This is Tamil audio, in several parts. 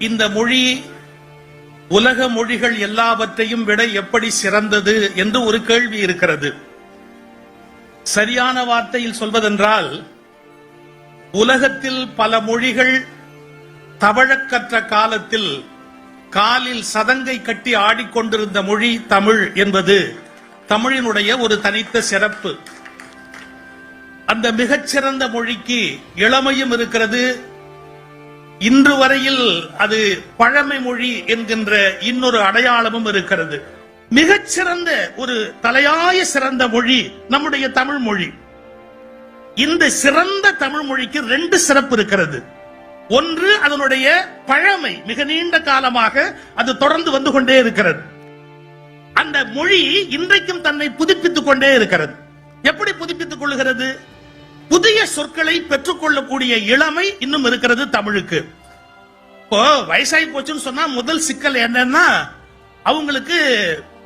இந்த மொழி உலக மொழிகள் எல்லாவற்றையும் விட எப்படி சிறந்தது என்று ஒரு கேள்வி இருக்கிறது. சரியான வார்த்தையில் சொல்வதென்றால், உலகத்தில் பல மொழிகள் தவழக்கற்ற காலத்தில் காலில் சதங்கை கட்டி ஆடிக்கொண்டிருந்த மொழி தமிழ் என்பது தமிழினுடைய ஒரு தனித்த சிறப்பு. அந்த மிகச்சிறந்த மொழிக்கு இளமையும் இருக்கிறது. இன்று வரையில் அது பழமை மொழி என்கின்ற இன்னொரு அடையாளமும் இருக்கிறது. மிகச்சிறந்த ஒரு தலையாய சிறந்த மொழி நம்முடைய தமிழ் மொழி. இந்த சிறந்த தமிழ் மொழிக்கு ரெண்டு சிறப்பு இருக்கிறது. ஒன்று, அதனுடைய பழமை, மிக நீண்ட காலமாக அது தொடர்ந்து வந்து கொண்டே இருக்கிறது. அந்த மொழி இன்றைக்கும் தன்னை புதுப்பித்துக் கொண்டே இருக்கிறது. எப்படி புதுப்பித்துக் கொள்கிறது? புதிய சொற்களை பெற்றுக்கொள்ளக்கூடிய இளமை இன்னும் இருக்கிறது தமிழுக்கு. இப்போ வயசாகி போச்சுன்னு சொன்னா முதல் சிக்கல் என்னன்னா, அவங்களுக்கு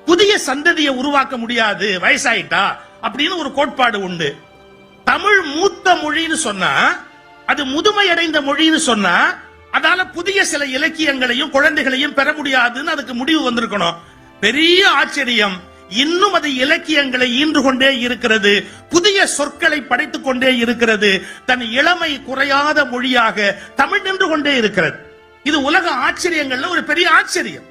புதிய சந்ததியை உருவாக்க முடியாது வயசாயிட்டா அப்படின்னு ஒரு கோட்பாடு உண்டு. தமிழ் மூத்த மொழின்னு சொன்னா, அது முதுமை அடைந்த மொழின்னு சொன்னா, அதால புதிய சில இலக்கியங்களையும் குழந்தைகளையும் பெற முடியாதுன்னு அதுக்கு முடிவு வந்திருக்கணும். பெரிய ஆச்சரியம், இன்னும் அது இலக்கியங்களை ஈன்று கொண்டே இருக்கிறது, புதிய சொற்களை படைத்துக் கொண்டே இருக்கிறது, தன் இளமை குறையாத மொழியாக தமிழ் நின்று கொண்டே இருக்கிறது. இது உலக ஆச்சரியங்கள்ல ஒரு பெரிய ஆச்சரியம்.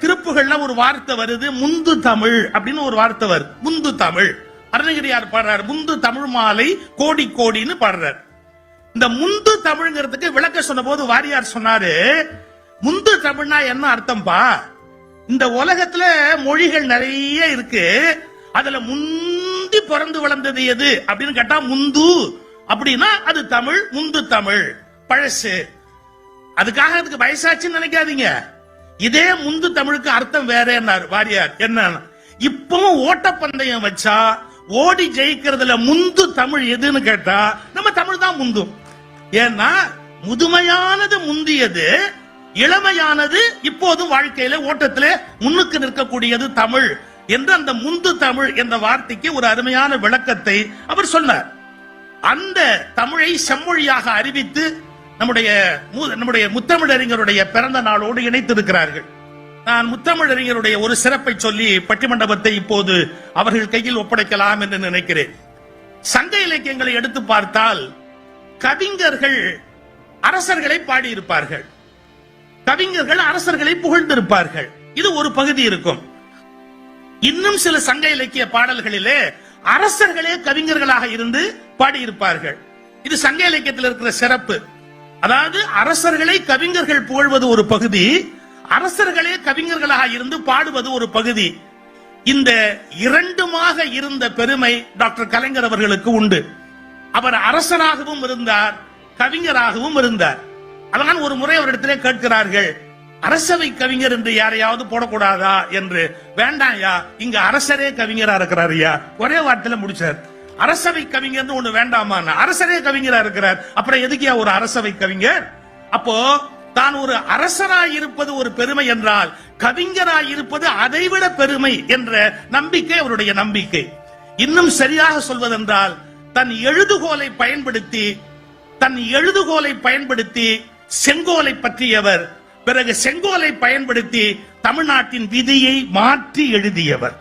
திருப்புகள்ல ஒரு வார்த்தை வருது, முந்து தமிழ் அப்படின்னு ஒரு வார்த்தை வருது. முந்து தமிழ் அருணகிரியார் பாடுறார், முந்து தமிழ் மாலை கோடி கோடின்னு பாடுறார். இந்த முந்து தமிழ்ங்கிறதுக்கு விளக்க சொன்ன போது வாரியார் சொன்னாரு, முந்து தமிழ்னா என்ன அர்த்தம்பா? இந்த உலகத்துல மொழிகள் நிறைய இருக்கு, அதுல முந்தி பிறந்து வளர்ந்தது எது அப்படின்னு கேட்டா முந்து அப்படின்னா அது தமிழ். முந்து தமிழ் பழசு. அதுக்காக அதுக்கு வயசாச்சுன்னு நினைக்காதீங்க. இதே முந்து தமிழுக்கு அர்த்தம் வேற என்னார் வாரியார். என்ன, இப்பவும் ஓட்டப்பந்தயம் வச்சா ஓடி ஜெயிக்கிறதுல முந்து தமிழ் எதுன்னு கேட்டா நம்ம தமிழ் தான் முந்தும். ஏன்னா முதுமையானது முந்தியது, இளமையானது இப்போதும் வாழ்க்கையில ஓட்டத்திலே முன்னுக்கு நிற்கக்கூடியது தமிழ் என்று அந்த முந்து தமிழ் என்ற வார்த்தைக்கு ஒரு அருமையான விளக்கத்தை அவர் சொன்னார். அந்த தமிழை செம்மொழியாக அறிவித்து நம்முடைய முத்தமிழறிஞருடைய பிறந்த நாளோடு இணைத்திருக்கிறார்கள். நான் முத்தமிழறிஞருடைய ஒரு சிறப்பை சொல்லி பட்டிமண்டபத்தை இப்போது அவர்கள் கையில் ஒப்படைக்கலாம் என்று நினைக்கிறேன். சங்க இலக்கியங்களை எடுத்து பார்த்தால் கவிஞர்கள் அரசர்களை பாடியிருப்பார்கள், கவிஞர்கள் அரசர்களை புகழ்ந்திருப்பார்கள். இது ஒரு பகுதி இருக்கும். இன்னும் சில சங்க இலக்கிய பாடல்களிலே அரசர்களே கவிஞர்களாக இருந்து பாடியிருப்பார்கள். இது சங்க இலக்கியத்தில் இருக்கிற சிறப்பு. அதாவது அரசர்களை கவிஞர்கள் புகழ்வது ஒரு பகுதி, அரசர்களே கவிஞர்களாக இருந்து பாடுவது ஒரு பகுதி. இந்த இரண்டுமாக இருந்த பெருமை டாக்டர் கலைஞர் அவர்களுக்கு உண்டு. அவர் அரசராகவும் இருந்தார், கவிஞராகவும் இருந்தார். அதனால் ஒரு முறை அவரிடத்திலே கேட்கிறார்கள், அரசவை கவிஞர் என்று யாரையாவது போடக்கூடாதா என்று. வேண்டாம்யா, இங்க அரசரே கவிஞரா இருக்கிறாரியா. ஒரே வார்த்தையில முடிச்சார். அரசவை கவிஞர் ஒண்ணு வேண்டாமா, அரசரே கவிஞரா இருக்கிறார், அப்புறம் எதுக்கியா ஒரு அரசவை கவிஞர்? அப்போ தான் ஒரு அரசராய் இருப்பது ஒரு பெருமை என்றால், கவிஞராய் இருப்பது அதைவிட பெருமை என்ற நம்பிக்கை அவருடைய நம்பிக்கை. இன்னும் சரியாக சொல்வதென்றால், தன் எழுதுகோலை பயன்படுத்தி செங்கோலை பற்றியவர், பிறகு செங்கோலை பயன்படுத்தி தமிழ்நாட்டின் விதியை மாற்றி எழுதியவர்.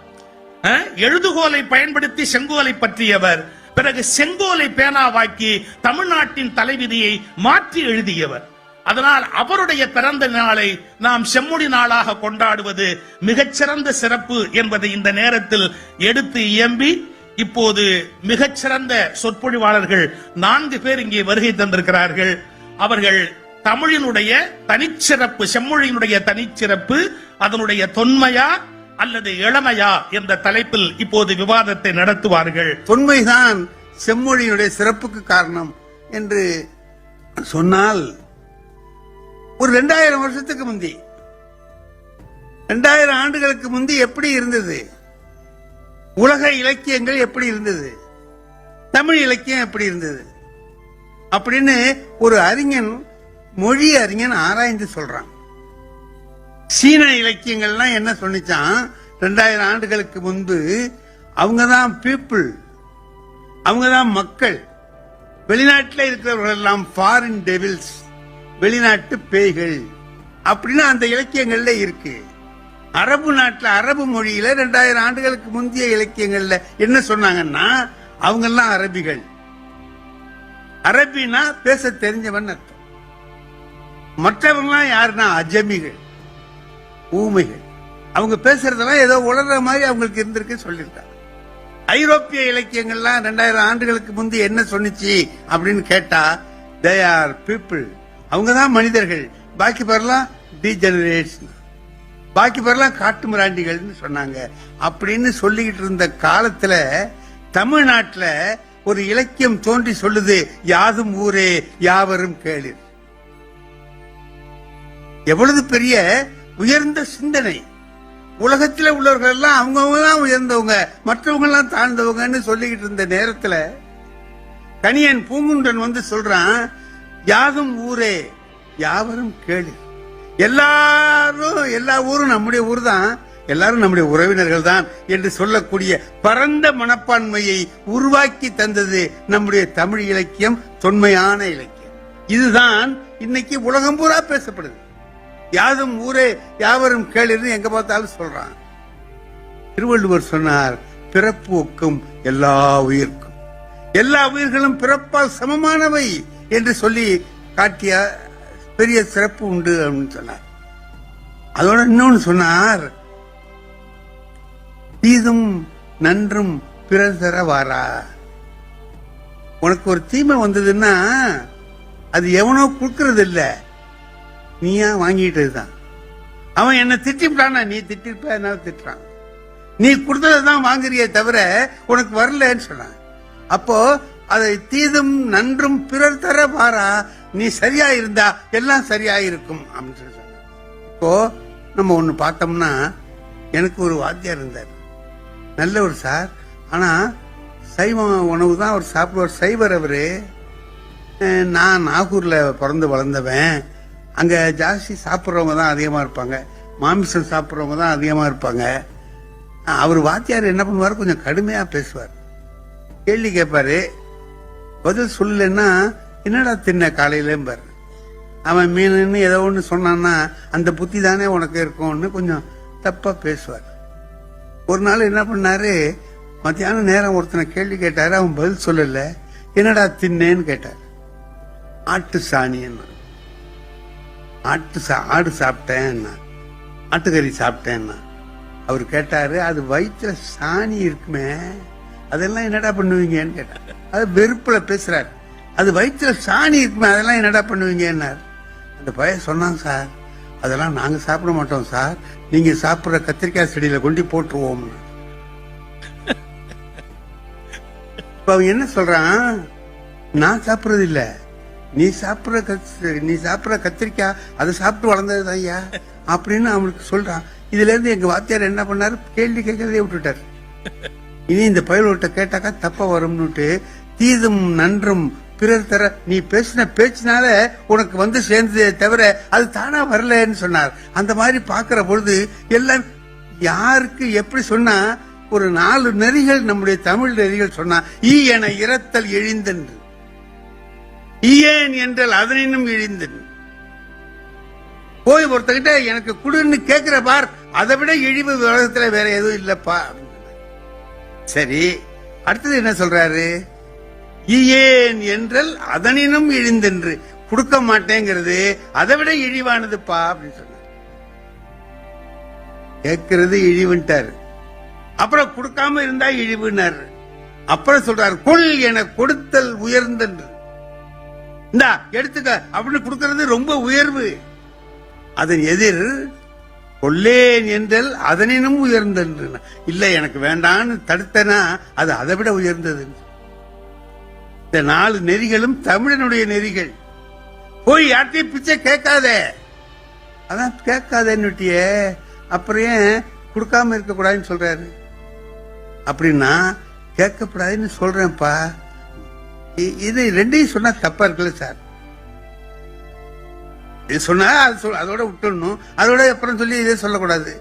எழுதுகோலை பயன்படுத்தி செங்கோலை பற்றியவர், பிறகு செங்கோலை பேனாவாக்கி தமிழ்நாட்டின் தலைவிதியை மாற்றி எழுதியவர். அதனால் அவருடைய பிறந்த நாளை நாம் செம்மொழி நாளாக கொண்டாடுவது மிகச்சிறந்த சிறப்பு என்பதை இந்த நேரத்தில் எடுத்து இயம்பி, இப்போது மிகச்சிறந்த சொற்பொழிவாளர்கள் 4 பேர் இங்கே வருகை தந்திருக்கிறார்கள். அவர்கள் தமிழினுடைய தனிச்சிறப்பு, செம்மொழியினுடைய தனிச்சிறப்பு, அதனுடைய தொன்மையா அல்லது இளமையா என்ற தலைப்பில் இப்போது விவாதத்தை நடத்துவார்கள். தொன்மைதான் செம்மொழியுடைய சிறப்புக்கு காரணம் என்று சொன்னால், ஒரு 2000 வருஷத்துக்கு முந்தி, 2000 ஆண்டுகளுக்கு முந்தி எப்படி இருந்தது? உலக இலக்கியங்கள் எப்படி இருந்தது? தமிழ் இலக்கியம் எப்படி இருந்தது அப்படின்னு ஒரு அறிஞன், மொழி அறிஞன் ஆராய்ந்து சொல்றான். சீன இலக்கியங்கள்லாம் என்ன சொன்னிச்சான்? 2000 ஆண்டுகளுக்கு முன்பு அவங்கதான் பீப்புள், அவங்கதான் மக்கள். வெளிநாட்டில் இருக்கிறவர்கள் எல்லாம் ஃபாரின் டெவில்ஸ், வெளிநாட்டு பேய்கள் அப்படின்னு அந்த இலக்கியங்கள்ல இருக்கு. அரபு நாட்டுல அரபு மொழியில 2000 ஆண்டுகளுக்கு முந்தைய இலக்கியங்கள்ல என்ன சொன்னாங்கன்னா, அவங்க எல்லாம் அரபிகள். அரபினா பேச தெரிஞ்சவன் அர்த்தம். மற்றவங்களாம் யாருன்னா அஜமிகள், ஊமைகள். அவங்க பேசுறதெல்லாம் ஏதோ உலர்ற மாதிரி அவங்களுக்கு இருந்திருக்கு சொல்லியிருக்காங்க. ஐரோப்பிய இலக்கியங்கள்லாம் 2000 ஆண்டுகளுக்கு முந்தைய என்ன சொன்னிச்சு அப்படின்னு கேட்டா, they are people, அவங்கதான் மனிதர்கள், பாக்கி பேர்லாம் டீஜெனரேட்ஸ், பாக்கி பேர்லாம் காட்டு மிராண்டிகள் சொன்னாங்க. அப்படின்னு சொல்லிக்கிட்டு இருந்த காலத்துல தமிழ்நாட்டுல ஒரு இலக்கியம் தோன்றி சொல்லுது, யாதும் ஊரே யாவரும் கேளீர். எவ்வளவு பெரிய உயர்ந்த சிந்தனை! உலகத்தில் உள்ளவர்கள் எல்லாம் அவங்கவுங்க தான் உயர்ந்தவங்க, மற்றவங்க எல்லாம் தாழ்ந்தவங்கன்னு சொல்லிக்கிட்டு இருந்த நேரத்துல கணியன் பூங்குன்றன் வந்து சொல்றான், யாதும் ஊரே யாவரும் கேளு. எல்லாரும், எல்லா ஊரும் நம்முடைய ஊர் தான், எல்லாரும் நம்முடைய உறவினர்கள் தான் என்று சொல்லக்கூடிய பரந்த மனப்பான்மையை உருவாக்கி தந்தது நம்முடைய தமிழ் இலக்கியம், தொன்மையான இலக்கியம். இதுதான் இன்னைக்கு உலகம் பூரா பேசப்படுது. யாதும் ஊரே யாவரும் கேளுன்னு எங்க பார்த்தாலும் சொல்றான். திருவள்ளுவர் சொன்னார், பிறப்பு ஒக்கும் எல்லா உயிர்க்கும், எல்லா உயிர்களும் பிறப்பால் சமமானவை என்று சொல்லி காட்டிய பெரிய சிறப்பு உண்டு அப்படின்னு சொன்னார். அதோட இன்னொன்னு சொன்னார், தீதும் நன்றும் பிறர் தர வாரா. உனக்கு ஒரு தீமை வந்ததுன்னா அது எவனோ கொடுக்கறது இல்ல, நீயா வாங்கிட்டதுதான். அவன் என்ன திட்டிவிட்டானா, நீ திட்டிருப்ப, என்ன திட்டுறான், நீ கொடுத்ததான் வாங்குறியே தவிர உனக்கு வரலன்னு சொன்னான். அப்போ அதை தீதும் நன்றும் பிறர் தர பாரா, நீ சரியா இருந்தா எல்லாம் சரியா இருக்கும் அப்படின்னு சொல்லி சொன்ன. இப்போ நம்ம ஒண்ணு பார்த்தோம்னா, எனக்கு ஒரு வாத்தியார் இருந்தார், நல்ல ஒரு சார். ஆனா சைவ உணவு தான் அவர் சாப்பிடுவார், சைவர் அவரு. நான் நாகூர்ல பிறந்து வளர்ந்தவன். அங்க ஜாஸ்தி சாப்பிட்றவங்க தான் அதிகமா இருப்பாங்க, மாமிசம் சாப்பிட்றவங்க தான் அதிகமா இருப்பாங்க. அவர் வாத்தியார் என்ன பண்ணுவார், கொஞ்சம் கடுமையா பேசுவார், கேள்வி கேட்பாரு, பதில் சொல்லலன்னா என்னடா தின்ன காலையிலம்பாரு. அவன் மீன் ஏதோ ஒன்று சொன்னான்னா அந்த புத்தி தானே உனக்கு இருக்கும்னு கொஞ்சம் தப்பா பேசுவார். ஒரு நாள் என்ன பண்ணாரு, மத்தியான நேரம் ஒருத்தனை கேள்வி கேட்டாரு, அவன் பதில் சொல்லல. என்னடா தின்னேன்னு கேட்டார். ஆட்டு சாணியன்னா, ஆடு சாப்பிட்டேன்னா, ஆட்டுக்கறி சாப்பிட்டேன்னா. அவர் கேட்டாரு, அது வயிற்றுல சாணி இருக்குமே, அதெல்லாம் என்னடா பண்ணுவீங்கன்னு கேட்டார். அது வெறுப்புல பேசுறாரு, அது வயிற்றுல சாணி இருக்குமே, அதெல்லாம் என்னடா பண்ணுவீங்கன்னார். அந்த பையன் சொன்னாங்க, சார் அதெல்லாம் நாங்க சாப்பிட மாட்டோம் சார், நீங்க சாப்பிடுற கத்திரிக்காய் செடியில கொண்டு போட்டுருவோம். இப்ப அவன் என்ன சொல்றான், நான் சாப்பிடுறது இல்ல, நீ சாப்பிடுற கத்திரிக்காய் அதை சாப்பிட்டு வளர்ந்தது ஐயா அப்படின்னு அவனுக்கு சொல்றான். இதுல இருந்து எங்க வாத்தியார் என்ன பண்ணாரு, கேள்வி கேட்கறதே விட்டுட்டார். இனி இந்த பயல்கிட்ட கேட்டாக்கா தப்பா வரும்னுட்டு, தீதும் நன்றும் பிறர் தர, நீ பேசின பேச்சினால உனக்கு வந்து சேர்ந்ததே தவிர அது தானா வரலன்னு சொன்னார். அந்த மாதிரி பாக்குற பொழுது எல்லாம் யாருக்கு எப்படி சொன்னா, ஒரு 4 நெறிகள் நம்முடைய தமிழ் நெறிகள் சொன்னா, ஈ என இரத்தல் எழிந்தென்று, ஈயேன் என்றால் அதனினும் இழிந்தன். போய் ஒருத்தகிட்ட எனக்கு குடுன்னு கேட்கிற பார், அதை விட இழிவு உலகத்துல வேற எதுவும் இல்லப்பா. சரி, அடுத்தது என்ன சொல்றாரு, ஈயேன் என்றால் அதனினும் இழிந்தென்று, கொடுக்க மாட்டேங்கிறது அதை விட இழிவானதுப்பா அப்படின்னு சொன்னார். கேட்கிறது இழிவுன்ட்டாரு, அப்புறம் கொடுக்காம இருந்தா இழிவுனாரு. அப்புறம் சொல்றாரு, கொள் என கொடுத்தல் உயர்ந்தென்று, இந்தா எடுத்துக்க அப்படின்னு கொடுக்கிறது ரொம்ப உயர்வு. அதன் எதிர் கொல்லேன் என்றால் அதனினும் உயர்ந்தென்று, இல்ல எனக்கு வேண்டான்னு தடுத்தனா அது அதை விட உயர்ந்தது. இந்த 4 நெறிகளும் தமிழனுடைய நெறிகள். போய் யார்ட்டையும் பிச்சை கேட்காத, அதான் கேட்காதன்னுட்டியே, அப்புறம் ஏன் கொடுக்காம இருக்க கூடாதுன்னு சொல்றாரு. அப்படின்னா கேட்கக்கூடாதுன்னு சொல்றேன்ப்பா, இது ரெண்டையும் சொன்னா தப்பா இருக்குல்ல சார். இது சொன்னா அதோட விட்டுடணும், அதோட அப்புறம் சொல்லி இதே சொல்லக்கூடாது.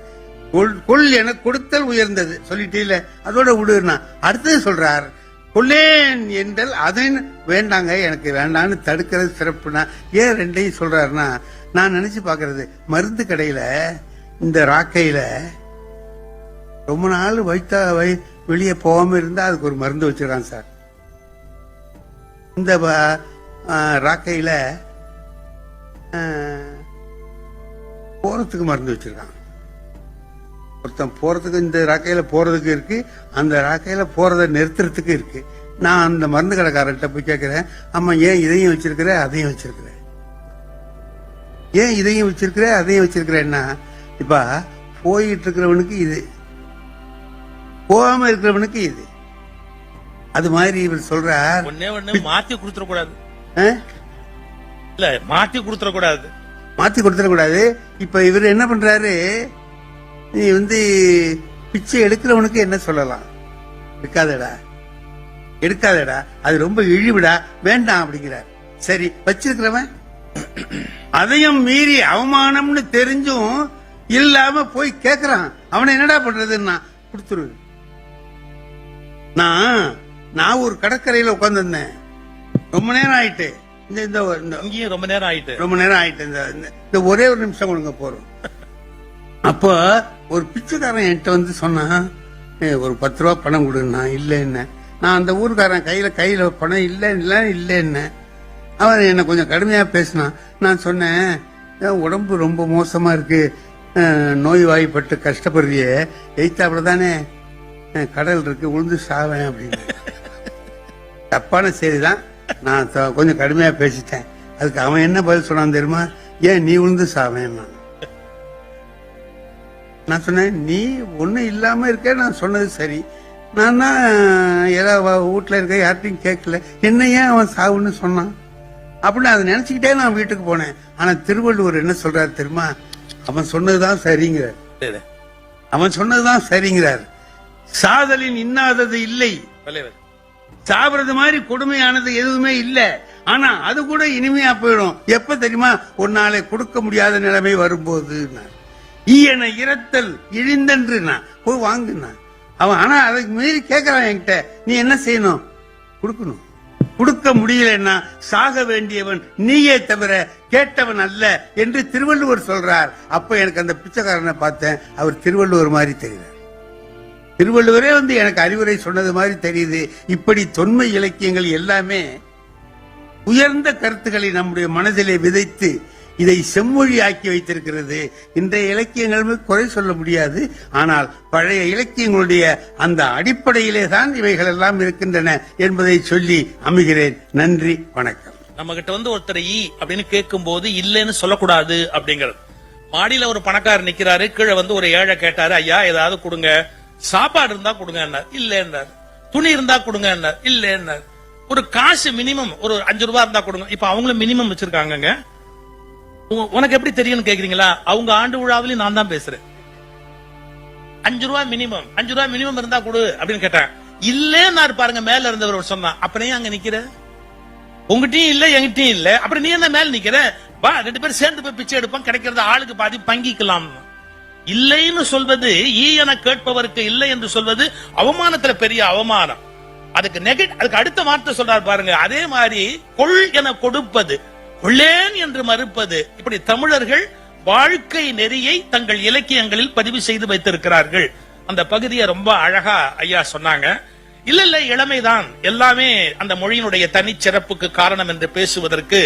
கொள் என கொடுத்தல் உயர்ந்தது சொல்லிட்டே, அதோட விடுனா. அடுத்தது சொல்றார், கொல்லேன் என்றால் அதை வேண்டாங்க, எனக்கு வேண்டான்னு தடுக்கிறது சிறப்புனா. ஏன் ரெண்டையும் சொல்றாருன்னா, நான் நினைச்சு பாக்குறது, மருந்து கடையில இந்த ராக்கையில ரொம்ப நாள் வெளியே போகாம இருந்தா அதுக்கு ஒரு மருந்து வச்சிடறான் சார். இந்த ராக்கையில போறதுக்கு மருந்து வச்சிருக்கான். ஒருத்தன் போறதுக்கு இந்த ராக்கையில போறதுக்கு இருக்கு, அந்த ராக்கையில போறதை நிறுத்துறதுக்கு இருக்கு. நான் அந்த மருந்து கடைக்காரர்கிட்ட போய் கேட்கிறேன், அம்மா ஏன் இதையும் வச்சிருக்கிற அதையும் வச்சிருக்கிற, ஏன் இதையும் வச்சிருக்கிற அதையும் வச்சிருக்கிறேன்னா, இப்ப போயிட்டு இருக்கிறவனுக்கு இது, போகாம இருக்கிறவனுக்கு இது. அது மாதிரி இவர் சொல்றார், ஒண்ணே மாத்தி கொடுத்துடக்கூடாது, இல்ல மாத்தி கொடுத்துடக்கூடாது, மாத்தி கொடுத்துடக்கூடாது. இப்ப இவர் என்ன பண்றாரு, நீ பிச்சை எடுக்கிறவனுக்கு என்ன சொல்லலாம், எடுக்காதடா எடுக்காதடா, அது ரொம்ப இழிவுடா, வேண்டாம் அப்படிங்கிறார். சரி, வச்சிருக்கிறவன் அதையும் மீறி அவமானம்னு தெரிஞ்சும் இல்லாம போய் கேக்குறான், அவனை என்னடா பண்றதுன்னா கொடுத்துரு. நான் ஒரு கடற்கரையில உட்கார்ந்திருந்தேன், ரொம்ப நேரம் ஆயிட்டு, ரொம்ப நேரம் ஆயிட்டு, இந்த ஒரே ஒரு நிமிஷம் கொடுங்க போறோம். அப்ப ஒரு பிச்சைக்காரன் என்கிட்ட சொன்னா, ஒரு 10 ரூபா பணம் கொடுன்னா, இல்ல என்ன, நான் அந்த ஊருக்காரன் கையில பணம் இல்ல என்ன, அவன் என்ன கொஞ்சம் கடுமையா பேசினான். நான் சொன்னேன், உடம்பு ரொம்ப மோசமா இருக்கு, நோய்வாய்ப்பட்டு கஷ்டப்படுறியே, எய்த்தாப்புல தானே கடல் இருக்கு, உளுந்து சாவேன் அப்படின்னு. தப்பான செய்திதான், நான் கொஞ்சம் கடுமையா பேசிட்டேன். அதுக்கு அவன் என்ன பதில் சொன்னான் தெரியுமா, ஏன் நீ உளுந்து சாவேன். நான் சொன்னேன், நீ ஒண்ணு இல்லாம இருக்க, நான் சொன்னது சரி, நான் தான் வீட்டுல இருக்க யார்ட்டையும் கேட்கல, என்ன ஏன் அவன் சாவுன்னு சொன்னான் அப்படின்னு அதை நினைச்சுக்கிட்டே நான் வீட்டுக்கு போனேன். ஆனா திருவள்ளுவர் என்ன சொல்றாரு தெரியுமா, அவன் சொன்னதுதான் சரிங்கிறார், அவன் சொன்னதுதான் சரிங்கிறார். சாதலின் இன்னாதது இல்லை, சாப்பிடுறது மாதிரி கொடுமையானது எதுவுமே இல்ல, ஆனா அது கூட இனிமையா போயிடும். எப்ப தெரியுமா, ஒரு நாளை கொடுக்க முடியாத நிலைமை வரும்போது. ஈயன இரத்தல் இழிந்தன்று போய் வாங்குனா அவன், ஆனா அதுக்கு மீறி கேட்கறான் என்கிட்ட, நீ என்ன செய்யணும், கொடுக்கணும். கொடுக்க முடியலன்னா சாக வேண்டியவன் நீயே தவிர கேட்டவன் அல்ல என்று திருவள்ளுவர் சொல்றார். அப்ப எனக்கு அந்த பிச்சைக்காரனை பார்த்தேன், அவர் திருவள்ளுவர் மாதிரி தெரிகிறார். திருவள்ளுவரே எனக்கு அறிவுரை சொன்னது மாதிரி தெரியுது. இப்படி தொன்மை இலக்கியங்கள் எல்லாமே உயர்ந்த கருத்துக்களை நம்முடைய மனதிலே விதைத்து இதை செம்மொழி ஆக்கி வைத்திருக்கிறது. இன்றைய இலக்கியங்கள் குறை சொல்ல முடியாது, ஆனால் பழைய இலக்கியங்களுடைய அந்த அடிப்படையிலே தான் இவைகள் எல்லாம் இருக்கின்றன என்பதை சொல்லி அமைகிறேன். நன்றி, வணக்கம். நம்ம கிட்ட ஒருத்தர் அப்படின்னு கேட்கும் போது இல்லன்னு சொல்லக்கூடாது அப்படிங்கிறது. மாடியில ஒரு பணக்காரர் நிக்கிறாரு, கீழே ஒரு ஏழை கேட்டாரு, ஐயா ஏதாவது கொடுங்க, சாப்பாடு இருந்தா கொடுங்க, இல்ல, துணி இருந்தா கொடுங்க, இல்ல, ஒரு காசு மினிமம் ஒரு 5 ரூபாய் இருந்தா கொடுங்க. இப்ப அவங்களும் மினிமம் வச்சிருக்காங்க. உனக்கு எப்படி தெரியும் கேக்குறீங்களா, அவங்க ஆண்டு விழாவிலையும் நான் தான் பேசுறேன். 5 ரூபாய் மினிமம் இருந்தா கொடு அப்படின்னு கேட்டேன். இல்லன்னா பாருங்க, மேல இருந்தவர் சொன்னா, அப்புறம் அங்க நிக்கிற, உங்ககிட்டயும் இல்ல எங்கிட்டயும் இல்ல, அப்புறம் நீ என்ன மேல நிக்கிற, வா 2 பேரும் சேர்ந்து போய் பிச்சை எடுப்போம், கிடைக்கிறது ஆளுக்கு பாதி பங்கிக்கலாம். இல்லைன்னு சொல்வது, என கேட்பவருக்கு இல்லை என்று சொல்வது அவமானத்துல பெரிய அவமானம். அதுக்கு அடுத்த வார்த்தை சொல்றாரு பாருங்க, அதே மாதிரி கொள் என கொடுப்பது, கொள்ளேன் என்று மறுப்பது, இப்படி தமிழர்கள் வாழ்க்கை நெறியை தங்கள் இலக்கியங்களில் பதிவு செய்து வைத்திருக்கிறார்கள். அந்த பகுதியை ரொம்ப அழகா ஐயா சொன்னாங்க. இல்ல இளமைதான் எல்லாமே அந்த மொழியினுடைய தனிச்சிறப்புக்கு காரணம் என்று பேசுவதற்கு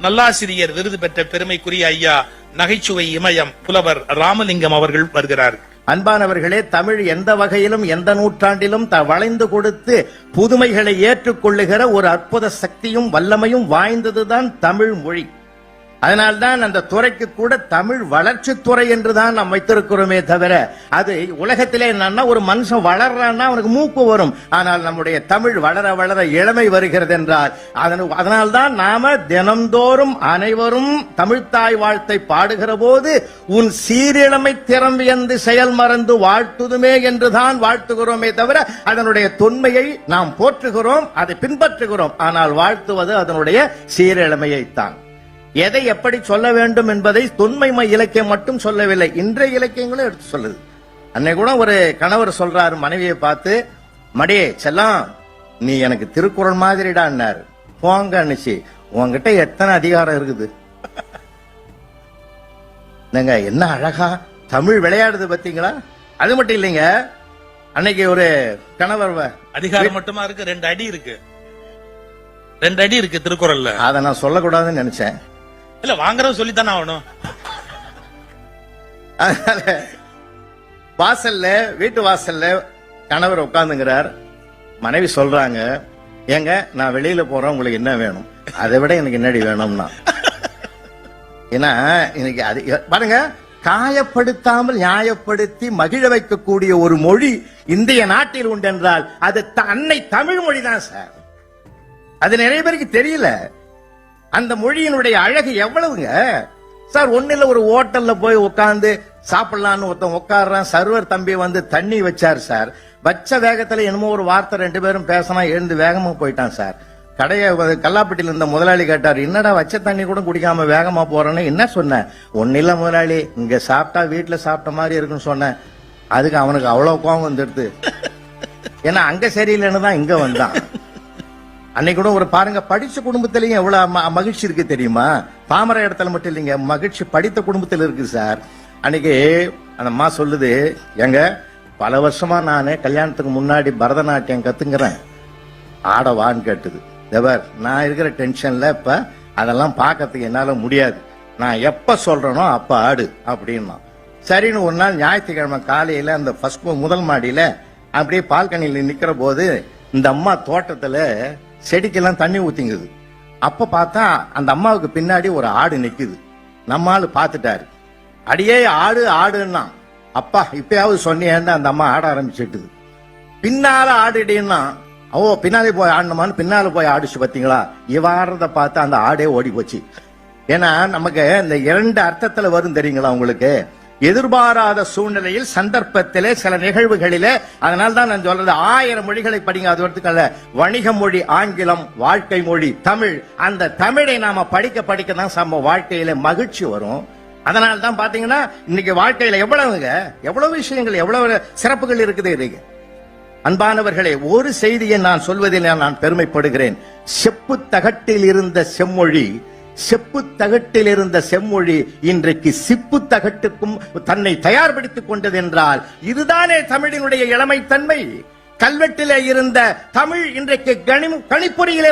நல்லாசிரியர் விருது பெற்ற பெருமைக்குரிய ஐயா நகைச்சுவை இமயம் புலவர் ராமலிங்கம் அவர்கள் வருகிறார். அன்பானவர்களே, தமிழ் எந்த வகையிலும் எந்த நூற்றாண்டிலும் வளைந்து கொடுத்து புதுமைகளை ஏற்றுக்கொள்ளுகிற ஒரு அற்புத சக்தியும் வல்லமையும் வாய்ந்ததுதான் தமிழ் மொழி. அதனால்தான் அந்த துறைக்கு கூட தமிழ் வளர்ச்சி துறை என்றுதான் நாம் வைத்திருக்கிறோமே தவிர, அது உலகத்திலே என்னன்னா, ஒரு மனுஷன் வளர்றான்னா அவனுக்கு மூப்பு வரும், ஆனால் நம்முடைய தமிழ் வளர வளர இளமை வருகிறது என்றால் அதனால்தான் நாம தினந்தோறும் அனைவரும் தமிழ்த்தாய் வாழ்த்தை பாடுகிற போது, உன் சீரிழமை திறம் வியந்து செயல் மறந்து வாழ்த்துதுமே என்றுதான் வாழ்த்துகிறோமே தவிர அதனுடைய தொன்மையை நாம் போற்றுகிறோம், அதை பின்பற்றுகிறோம். ஆனால் வாழ்த்துவது அதனுடைய சீரிழமையைத்தான். எதை எப்படி சொல்ல வேண்டும் என்பதை தொன்மை இலக்கியம் மட்டும் சொல்லவில்லை, இன்றைய இலக்கியங்களும் எடுத்து சொல்லுது. அன்னை கூட ஒரு கணவர் சொல்றாரு மனைவியை பார்த்து, மடியே செல்லாம், நீ எனக்கு திருக்குறள் மாதிரிடான்னாரு. போங்க அனுச்சு, உன்கிட்ட எத்தனை அதிகாரம் இருக்குது? நீங்க என்ன அழகா தமிழ் விளையாடுது பாத்தீங்களா? அது மட்டும் இல்லைங்க, அன்னைக்கு ஒரு கணவர் அதிகாரம் மட்டுமா இருக்கு, 2 அடி இருக்கு, 2 அடி இருக்கு திருக்குறள்ல. அத நான் சொல்லக்கூடாதுன்னு நினைச்சேன். இல்ல வாங்குறவன் சொல்லித்தானே ஆகணும். அதனால வாசல்ல, வீட்டு வாசல்ல கணவர் உட்கார்ந்துங்கிறார். மனைவி சொல்றாங்க, ஏங்க நான் வெளியில போறேன், உங்களுக்கு என்ன வேணும்? அதை விட எனக்கு என்னடி வேணும்னா, ஏன்னா இன்னைக்கு அது பாருங்க, காயப்படுத்தாமல் நியாயப்படுத்தி மகிழ வைக்கக்கூடிய ஒரு மொழி இந்திய நாட்டில் உண்டு என்றால் அது அன்னை தமிழ் மொழி தான் சார். அது நிறைய பேருக்கு தெரியல. அந்த மொழியினுடைய அழகு எவ்வளவுங்க சார். ஒண்ணுல ஒரு ஹோட்டல்ல போய் உட்கார்ந்து சாப்பிடலான்னு ஒருத்தன் உட்கார்றான், சர்வர் தம்பி வந்து தண்ணி வச்சார் சார். வச்ச வேகத்துல என்னமோ ஒரு வார்த்தை 2 பேரும் பேசினா எழுந்து வேகமா போயிட்டான் சார். கடைய கல்லாப்பட்டியில இருந்த முதலாளி கேட்டார், என்னடா வச்ச தண்ணி கூட குடிக்காம வேகமா போறேன்னு. என்ன சொன்ன? ஒன்னும் இல்ல முதலாளி, இங்க சாப்பிட்டா வீட்டுல சாப்பிட்ட மாதிரி இருக்குன்னு சொன்னேன். அதுக்கு அவனுக்கு அவ்வளவு கோபம் வந்துடுது. ஏன்னா அங்க சரியில்லைன்னு தான் இங்க வந்தான். அன்னைக்கு கூட ஒரு பாருங்க, படிச்ச குடும்பத்திலயும் எவ்வளவு மகிழ்ச்சி இருக்கு தெரியுமா? பாமர இடத்துல மட்டும் இல்லைங்க, மகிழ்ச்சி படித்த குடும்பத்தில் இருக்கு சார். அன்னைக்கு அந்த அம்மா சொல்லுது, எங்க பல வருஷமா நானு கல்யாணத்துக்கு முன்னாடி பரதநாட்டியம் கத்துங்கிறேன், ஆடவான்னு கேட்டுது. தேவர், நான் இருக்கிற டென்ஷன்ல இப்ப அதெல்லாம் பார்க்கறதுக்கு என்னால முடியாது, நான் எப்ப சொல்றேனோ அப்ப ஆடு அப்படின்னா. சரின்னு ஒரு நாள் ஞாயிற்றுக்கிழமை காலையில அந்த முதல் மாடியில அப்படியே பால்கனியில நிக்கிற போது இந்த அம்மா தோட்டத்துல செடிக்கெல்லாம் தண்ணி ஊத்திங்குது. அப்ப பார்த்தா அந்த அம்மாவுக்கு பின்னாடி ஒரு ஆடு நிக்குது. நம்ம ஆளு பாத்துட்டாரு. அடியே ஆடு ஆடுன்னா, அப்பா இப்பயாவது சொன்னேன்னு அந்த அம்மா ஆட ஆரம்பிச்சுட்டுது. பின்னால ஆடுடின்னா, ஓ பின்னாலே போய் ஆடணுமான்னு பின்னால போய் ஆடிச்சு. பாத்தீங்களா, இவாறத பார்த்து அந்த ஆடே ஓடி போச்சு. ஏன்னா நமக்கு இந்த 2 அர்த்தத்துல வரும் தெரியுங்களா உங்களுக்கு? எதிர்பாராத சூழ்நிலையில், சந்தர்ப்பத்திலே, சில நிகழ்வுகளிலே. அதனால தான் நான் சொல்றது, 1000 மொழிகளை படிங்க, அது வரத்துக்கல்ல. வணிக மொழி ஆங்கிலம், வாழ்க்கை மொழி தமிழ். அந்த தமிழை நாம படிக்க படிக்க தான் நம்ம வாழ்க்கையில மகிழ்ச்சி வரும். அதனால தான் பாத்தீங்கன்னா இன்னைக்கு வாழ்க்கையில எவ்வளவு விஷயங்கள், எவ்வளவு சிறப்புகள் இருக்குது இருக்கு. அன்பானவர்களே, ஒரு செய்தியை நான் சொல்வதில் நான் பெருமைப்படுகிறேன். செப்பு தகட்டில் இருந்த செம்மொழி, செப்பு தகட்டில் இருந்த செம்மொழி இன்றைக்கு சிப்பு தகட்டுக்கும் தன்னை தயார்படுத்திக் கொண்டது என்றால் இதுதானே தமிழினுடைய இளமைத்தன்மை. கல்வெட்டிலே இருந்த தமிழ் இன்றைக்கு கணிப்பொறியிலே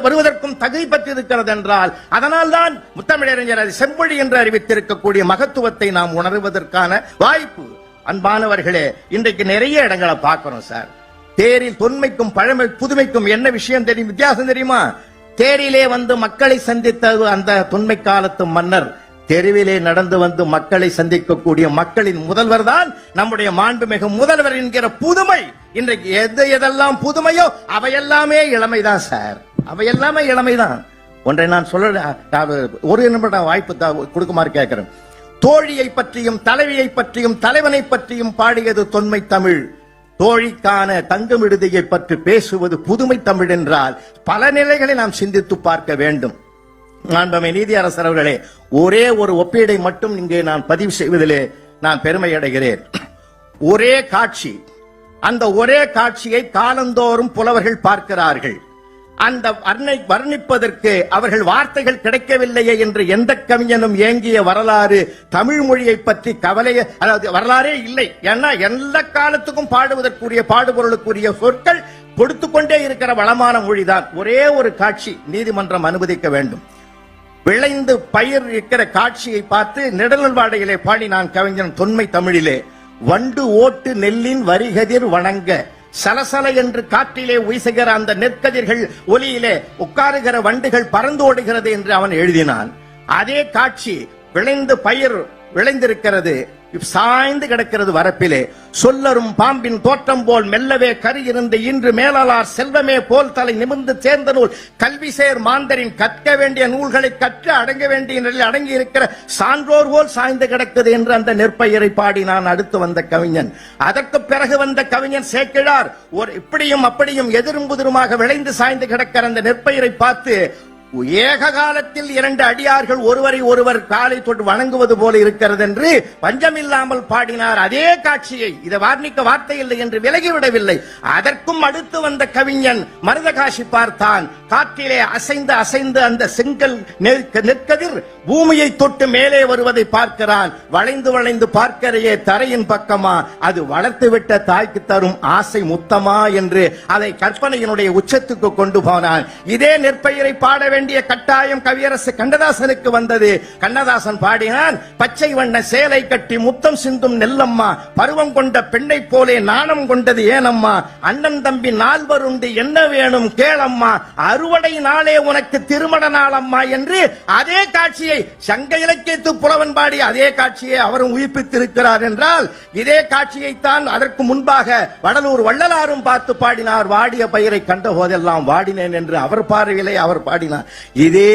வருவதற்கும் தகுதி பெற்றிருக்கிறது என்றால் அதனால் தான் முத்தமிழறிஞர் அது செம்மொழி என்று அறிவித்திருக்கக்கூடிய மகத்துவத்தை நாம் உணர்வதற்கான வாய்ப்பு. அன்பானவர்களே, இன்றைக்கு நிறைய இடங்களை பார்க்கிறோம் சார். தேரில் தொன்மைக்கும் பழமை புதுமைக்கும் என்ன விஷயம் தெரியும், வித்தியாசம் தெரியுமா? தேரிலே வந்து மக்களை சந்தித்த அந்த தொன்மை காலத்து மன்னர் தெருவிலே நடந்து வந்து மக்களை சந்திக்கக்கூடிய மக்களின் முதல்வர் தான் நம்முடைய மாண்புமிகு முதல்வர் என்கிற புதுமை. இன்றைக்கு எதெல்லாம் புதுமையோ அவையெல்லாமே இளமைதான் சார், அவையெல்லாமே இளமைதான். ஒன்றை நான் சொல்ல ஒரு நிமிடம் வாய்ப்பு கொடுக்குமாறு கேட்கிறேன். தோழியை பற்றியும் தலைவியை பற்றியும் தலைவனை பற்றியும் பாடியது தொன்மை தமிழ். தோழிக்கான தங்கும் விடுதியை பற்றி பேசுவது புதுமை தமிழ் என்றால் பல நிலைகளை நாம் சிந்தித்து பார்க்க வேண்டும். மாண்புமிகு நீதியரசர் அவர்களே, ஒரே ஒரு ஒப்பீடை மட்டும் இங்கே நான் பதிவு செய்வதிலே நான் பெருமை அடைகிறேன். ஒரே காட்சி, அந்த ஒரே காட்சியை காலந்தோறும் புலவர்கள் பார்க்கிறார்கள். அந்த வர்ணிப்பதற்கு அவர்கள் வார்த்தைகள் கிடைக்கவில்லையே என்று எந்த கவிஞனும் ஏங்கிய வரலாறு தமிழ் மொழியை பற்றி கவலைய, அதாவது வரலாறே இல்லை. ஏன்னா எல்லா காலத்துக்கும் பாடுவதற்குரிய பாடுபொருளுக்குரிய சொற்கள் கொடுத்து கொண்டே இருக்கிற வளமான மொழிதான். ஒரே ஒரு காட்சி நீதிமன்றம் அனுமதிக்க வேண்டும். விளைந்து பயிர் இருக்கிற காட்சியை பார்த்து நெடுநல்வாடையிலே பாடினான் கவிஞன் தொன்மை தமிழிலே. வண்டு ஓட்டு நெல்லின் வரிகதிர் வணங்க, சலசல என்று காற்றிலே வீசுகிற அந்த நெற்கதிர்கள் ஒலியிலே உட்காருகிற வண்டுகள் பறந்து ஓடுகிறது என்று அவன் எழுதினான். அதே காட்சி விளைந்து பயிர் விளைந்திருக்கிறது, சாய்ந்து கிடக்கிறது வரப்பிலே. சொல்லரும் பாம்பின் தோற்றம் போல் மெல்லவே கரு இருந்து இன்று மேலாளர் செல்வமே போல் தலை நிமிர்ந்து சேர்ந்த நூல் கல்வி சேர் மாந்தரின் கற்க வேண்டிய நூல்களை கற்று அடங்க வேண்டிய நிலையில் அடங்கி இருக்கிற சான்றோர் போல் சாய்ந்து கிடக்குது என்று அந்த நெற்பயிரை பாடி நான் அடுத்து வந்த கவிஞன். அதற்கு பிறகு வந்த கவிஞன் சேக்கிழார் ஒரு இப்படியும் அப்படியும் எதிரும் புதிருமாக விளைந்து சாய்ந்து கிடக்கிற அந்த நெற்பயிரை பார்த்து ஏக காலத்தில் இரண்டு அடியார்கள் ஒருவரை ஒருவர் காலை தொட்டு வணங்குவது போல இருக்கிறது என்று பஞ்சமில்லாமல் பாடினார். அதே காட்சியை இதை வர்ணிக்க வார்த்தை இல்லை என்று விலகிவிடவில்லை. அதற்கும் அடுத்து வந்த கவிஞன் மருதகாசி பார்த்தான். காற்றிலே அசைந்து அசைந்து அந்த செங்கல் நெற்கதிர் பூமியை தொட்டு மேலே வருவதை பார்க்கிறான். வளைந்து வளைந்து பார்க்கிறையே தரையின் பக்கமா, அது வளர்த்துவிட்ட தாய்க்கு தரும் ஆசை முத்தமா என்று அதை கற்பனையினுடைய உச்சத்துக்கு கொண்டு போனான். இதே நெற்பயிரை பாட வேண்டிய கட்டாயம் கவியரசு கண்ணதாசனுக்கு வந்தது. கண்ணதாசன் பாடினான், பச்சை வண்ண சேலை கட்டி முத்தம் சிந்தும் நெல்லம்மா, பருவம் கொண்ட பெண்ணை போலே நாணம் கொண்டது ஏனம்மா, அண்ணன் தம்பி நால்வருண்டு என்ன வேணும் கேளம்மா, அறுவடை நாளே உனக்கு திருமண நாளம்மா என்று அதே காட்சியை சங்க இலக்கியத்து புலவன் பாடி அதே காட்சியை அவரும் உயிர்ப்பித்திருக்கிறார் என்றால், இதே காட்சியைத்தான் அதற்கு முன்பாக வடலூர் வள்ளலாரும் பார்த்து பாடினார். வாடிய பயிரை கண்ட போதெல்லாம் வாடினேன் என்று அவர் பார்வையிலே அவர் பாடினார். இதே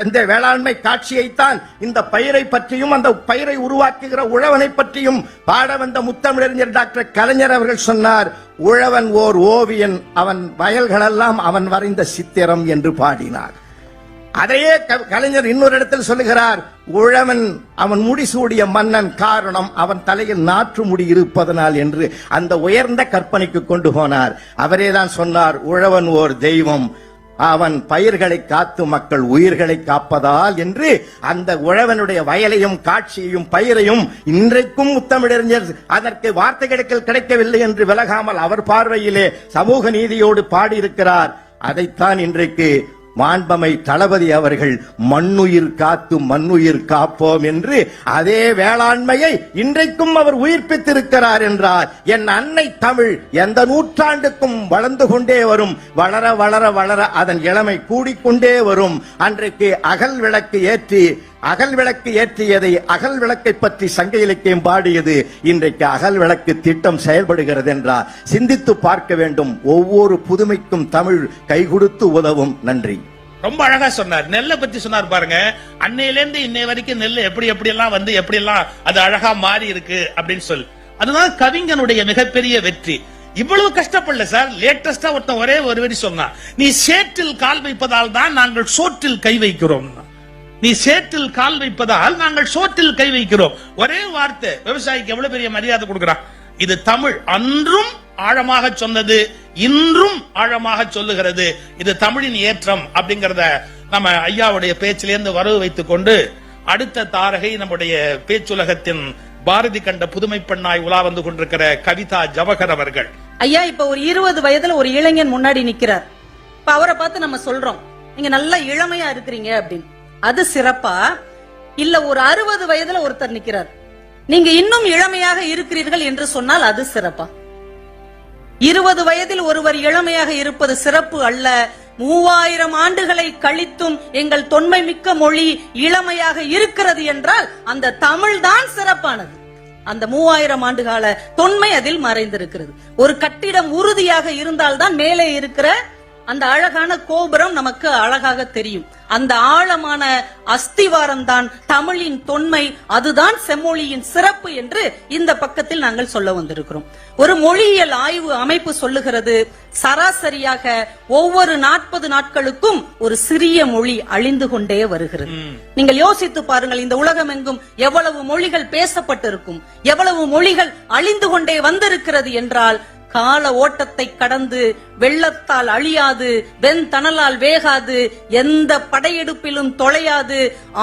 இந்த வேளாண்மை காட்சியைத்தான் இந்த பயிரை பற்றியும் அந்த பயிரை உருவாக்குகிற உழவனை பற்றியும் பாட வந்த முத்தமிழறிஞர் டாக்டர் கலைஞர் அவர்கள் சொன்னார், உழவன் ஓர் ஓவியன், அவன் வயல்களெல்லாம் அவன் வரைந்த சித்திரம் என்று பாடினார். அதையே கலைஞர் இன்னொரு இடத்தில் சொல்லுகிறார், உழவன் அவன் முடிசூடிய மன்னன், காரணம் அவன் தலையில் நாற்று முடி இருப்பதனால் என்று அந்த உயர்ந்த கற்பனைக்கு கொண்டு போனார். அவரேதான் சொன்னார், உழவன் ஓர் தெய்வம், அவன் பயிர்களை காத்து மக்கள் உயிர்களை காப்பதால் என்று அந்த உழவனுடைய வயலையும் காட்சியையும் பயிரையும் இன்றைக்கும் முத்தமிழறிஞர் அதற்கு வார்த்தைகளுக்கு கிடைக்கவில்லை என்று விலகாமல் அவர் பார்வையிலே சமூக நீதியோடு பாடியிருக்கிறார். அதைத்தான் இன்றைக்கு மாண்பமை தளபதி அவர்கள் மண்ணுயிர் காத்து மண்ணுயிர் காப்போம் என்று அதே வேளாண்மையை இன்றைக்கும் அவர் உயிர்ப்பித்திருக்கிறார் என்றார். என் அன்னை தமிழ் எந்த நூற்றாண்டுக்கும் வளர்ந்து கொண்டே வரும், வளர வளர வளர அதன் இளமை கூடிக்கொண்டே வரும். அன்றைக்கு அகல் விளக்கு ஏற்றியதை அகல் விளக்கை பற்றி சங்க இலக்கியம் பாடியது. இன்றைக்கு அகல் விளக்கு திட்டம் செயல்படுகிறது என்றார். சிந்தித்து பார்க்க வேண்டும். ஒவ்வொரு புதுமைக்கும் தமிழ் கை கொடுத்து உதவும். நன்றி. ரொம்ப அழகா சொன்னார். நெல்லை பத்தி சொன்னார் பாருங்க. அன்னையில இருந்து இன்னை வரைக்கும் நெல் எப்படி எல்லாம் வந்து எப்படி எல்லாம் அது அழகா மாறி இருக்கு அப்படின்னு சொல்லி, அதுதான் கவிஞனுடைய மிகப்பெரிய வெற்றி. இவ்வளவு கஷ்டப்படல சார். லேட்டஸ்டா ஒருத்தன் ஒரே ஒரு வரி சொன்னான், நீ சேற்றில் கால் வைப்பதால் தான் நாங்கள் சோற்றில் கை வைக்கிறோம். நீ சேற்றில் கால் வைப்பதால் நாங்கள் சோற்றில் கை வைக்கிறோம். ஒரே வார்த்தை விவசாயிக்கு எவ்வளவு பெரிய மரியாதை கொடுக்கிறான். இது தமிழ் அன்றும் ஆழமாக சொன்னது, இன்றும் ஆழமாக சொல்லுகிறது. இது தமிழின் ஏற்றம் அப்படிங்கறத நம்ம ஐயாவுடைய பேச்சிலிருந்து வரவு வைத்துக் கொண்டு அடுத்த தாரகை நம்முடைய பேச்சுலகத்தின் பாரதி கண்ட புதுமை பெண்ணாய் உலா வந்து கொண்டிருக்கிற கவிதா ஜவஹர் அவர்கள். ஐயா, இப்ப ஒரு 20 வயதுல ஒரு இளைஞன் முன்னாடி நிக்கிறார். இப்ப அவரை பார்த்து நம்ம சொல்றோம், நீங்க நல்ல இளமையா இருக்கிறீங்க அப்படின்னு. அது சிறப்பா? இல்ல ஒரு 60 வயதுல ஒருத்தர் நிக்கிறார், நீங்க இன்னும் இளமையாக இருக்கிறீர்கள் என்று சொன்னால் அது சிறப்பா? 20 வயதில் ஒருவர் இளமையாக இருப்பது சிறப்பு அல்ல. 3000 ஆண்டுகளை கழித்தும் எங்கள் தொன்மை மிக்க மொழி இளமையாக இருக்கிறது என்றால் அந்த தமிழ் தான் சிறப்பானது. அந்த 3000 ஆண்டுகால தொன்மை அதில் மறைந்திருக்கிறது. ஒரு கட்டிடம் உறுதியாக இருந்தால்தான் மேலே இருக்கிற அந்த அழகான கோபுரம் நமக்கு அழகாக தெரியும். அந்த ஆழமான அஸ்திவாரம் தான் தமிழின் தொன்மை, அதுதான் செம்மொழியின் சிறப்பு என்று இந்த பக்கத்தில் நாங்கள் சொல்ல வந்திருக்கிறோம். ஒரு மொழியியல் ஆய்வு அமைப்பு சொல்லுகிறது, சராசரியாக ஒவ்வொரு 40 நாட்களுக்கும் ஒரு சிறிய மொழி அழிந்து கொண்டே வருகிறது. நீங்கள் யோசித்து பாருங்கள், இந்த உலகம் எங்கும் எவ்வளவு மொழிகள் பேசப்பட்டிருக்கும், எவ்வளவு மொழிகள் அழிந்து கொண்டே வந்திருக்கிறது என்றால், கால ஓட்டத்தை கடந்து வெள்ளத்தால் அழியாது, வெண்தணலால் வேகாது, எந்த படையெடுப்பிலும் தொலையாது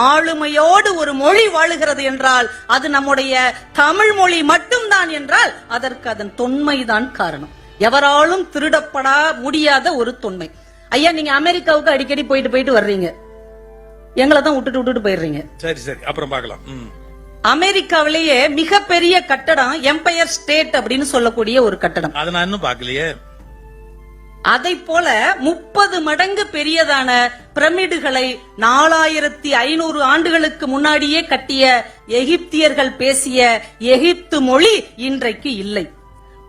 ஆளுமையோடு ஒரு மொழி வாழுகிறது என்றால் அது நம்முடைய தமிழ் மொழி மட்டும்தான் என்றால் அதற்கு அதன் தொன்மைதான் காரணம். எவராலும் திருடப்படா முடியாத ஒரு தொன்மை. ஐயா, நீங்க அமெரிக்காவுக்கு அடிக்கடி போயிட்டு வர்றீங்க, எங்களை தான் விட்டுட்டு போயிடுறீங்க. சரி சரி, அப்புறம் பார்க்கலாம். அமெரிக்காவிலேயே மிகப்பெரிய கட்டடம் எம்பயர் ஸ்டேட் அப்படின்னு சொல்லக்கூடிய ஒரு கட்டடம். அதை நான் இன்னும் பார்க்கலையே. அதை போல 30 மடங்கு பெரியதான பிரமிடுகளை 4500 ஆண்டுகளுக்கு முன்னாடியே கட்டிய எகிப்தியர்கள் பேசிய எகிப்து மொழி இன்றைக்கு இல்லை.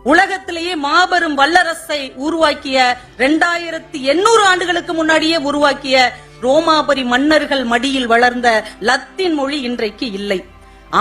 உலகத்திலேயே மாபெரும் வல்லரசை உருவாக்கிய 2800 ஆண்டுகளுக்கு முன்னாடியே உருவாக்கிய ரோமாபுரி மன்னர்கள் மடியில் வளர்ந்த லத்தீன் மொழி இன்றைக்கு இல்லை.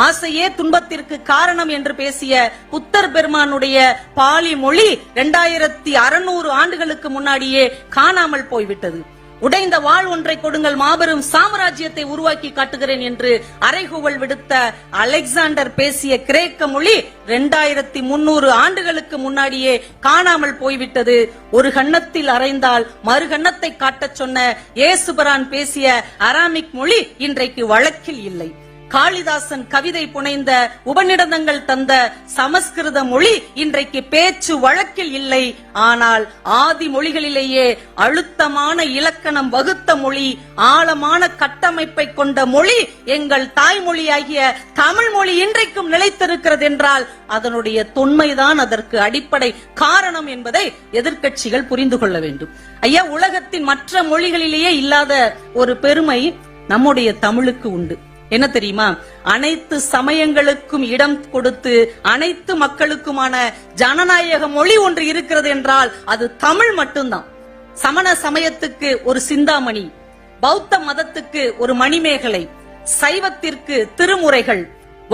ஆசையே துன்பத்திற்கு காரணம் என்று பேசிய புத்தர் பெருமானுடைய பாலி மொழி 2600 ஆண்டுகளுக்கு முன்னாடியே காணாமல் போய்விட்டது. உடைந்த வாள் ஒன்றை கொடுங்கள், மாபெரும் சாம்ராஜ்யத்தை உருவாக்கி காட்டுகிறேன் என்று அறைகூவல் விடுத்த அலெக்சாண்டர் பேசிய கிரேக்க மொழி 2300 ஆண்டுகளுக்கு முன்னாடியே காணாமல் போய்விட்டது. ஒரு கன்னத்தில் அறைந்தால் மறு கன்னத்தை காட்டச் சொன்ன இயேசுபிரான் பேசிய அராமிக் மொழி இன்றைக்கு வழக்கில் இல்லை. காளிதாசன் கவிதை புனைந்த உபநிடதங்கள் தந்த சமஸ்கிருத மொழி இன்றைக்கு பேச்சு வழக்கில் இல்லை. ஆனால் ஆதி மொழிகளிலேயே அழுத்தமான இலக்கணம் வகுத்த மொழி, ஆழமான கட்டமைப்பை கொண்ட மொழி எங்கள் தாய்மொழியாகிய தமிழ் மொழி இன்றைக்கும் நிலைத்திருக்கிறது என்றால் அதனுடைய தொன்மைதான் அதற்கு அடிப்படை காரணம் என்பதை எதிர்க்கட்சிகள் புரிந்து கொள்ள வேண்டும். ஐயா, உலகத்தின் மற்ற மொழிகளிலேயே இல்லாத ஒரு பெருமை நம்முடைய தமிழுக்கு உண்டு. என்ன தெரியுமா? அனைத்து சமயங்களுக்கும் இடம் கொடுத்து அனைத்து மக்களுக்குமான ஜனநாயக மொழி ஒன்று இருக்கிறது என்றால் அது தமிழ் மட்டும்தான். சமண சமயத்துக்கு ஒரு சிந்தாமணி, பௌத்த மதத்துக்கு ஒரு மணிமேகலை, சைவத்திற்கு திருமுறைகள்,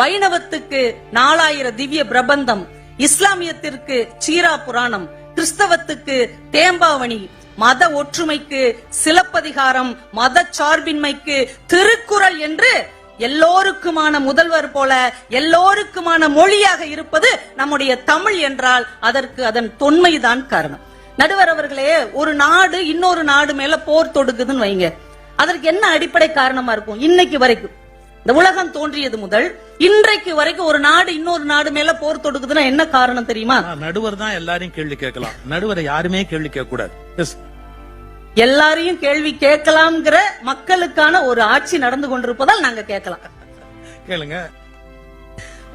வைணவத்துக்கு 4000 திவ்ய பிரபந்தம், இஸ்லாமியத்திற்கு சீரா புராணம், கிறிஸ்தவத்துக்கு தேம்பாவணி, மத ஒற்றுமைக்கு சிலப்பதிகாரம், மத சார்பின்மைக்கு திருக்குறள் என்று எல்லோருக்குமான முதல்வர் போல எல்லோருக்குமான மொழியாக இருப்பது நம்முடைய தமிழ் என்றால் அதற்கு அதன் தொன்மைதான் காரணம். நடுவர் அவர்களே, ஒரு நாடு இன்னொரு நாடு மேல போர் தொடுக்குதுன்னு வைங்க, அதற்கு என்ன அடிப்படை காரணமா இருக்கும்? இன்னைக்கு வரைக்கும், இந்த உலகம் தோன்றியது முதல் இன்றைக்கு வரைக்கும் ஒரு நாடு இன்னொரு நாடு மேல போர் தொடுக்குதுன்னா என்ன காரணம் தெரியுமா? நடுவர் தான் எல்லாரையும் கேள்வி கேட்கலாம், நடுவரை யாருமே கேள்வி கேட்க கூடாது. எல்லாரையும் கேள்வி கேட்கலாம்ங்கிற மக்களுக்கான ஒரு ஆட்சி நடந்து கொண்டிருப்பதால் நாங்க கேட்கலாம். கேளுங்க.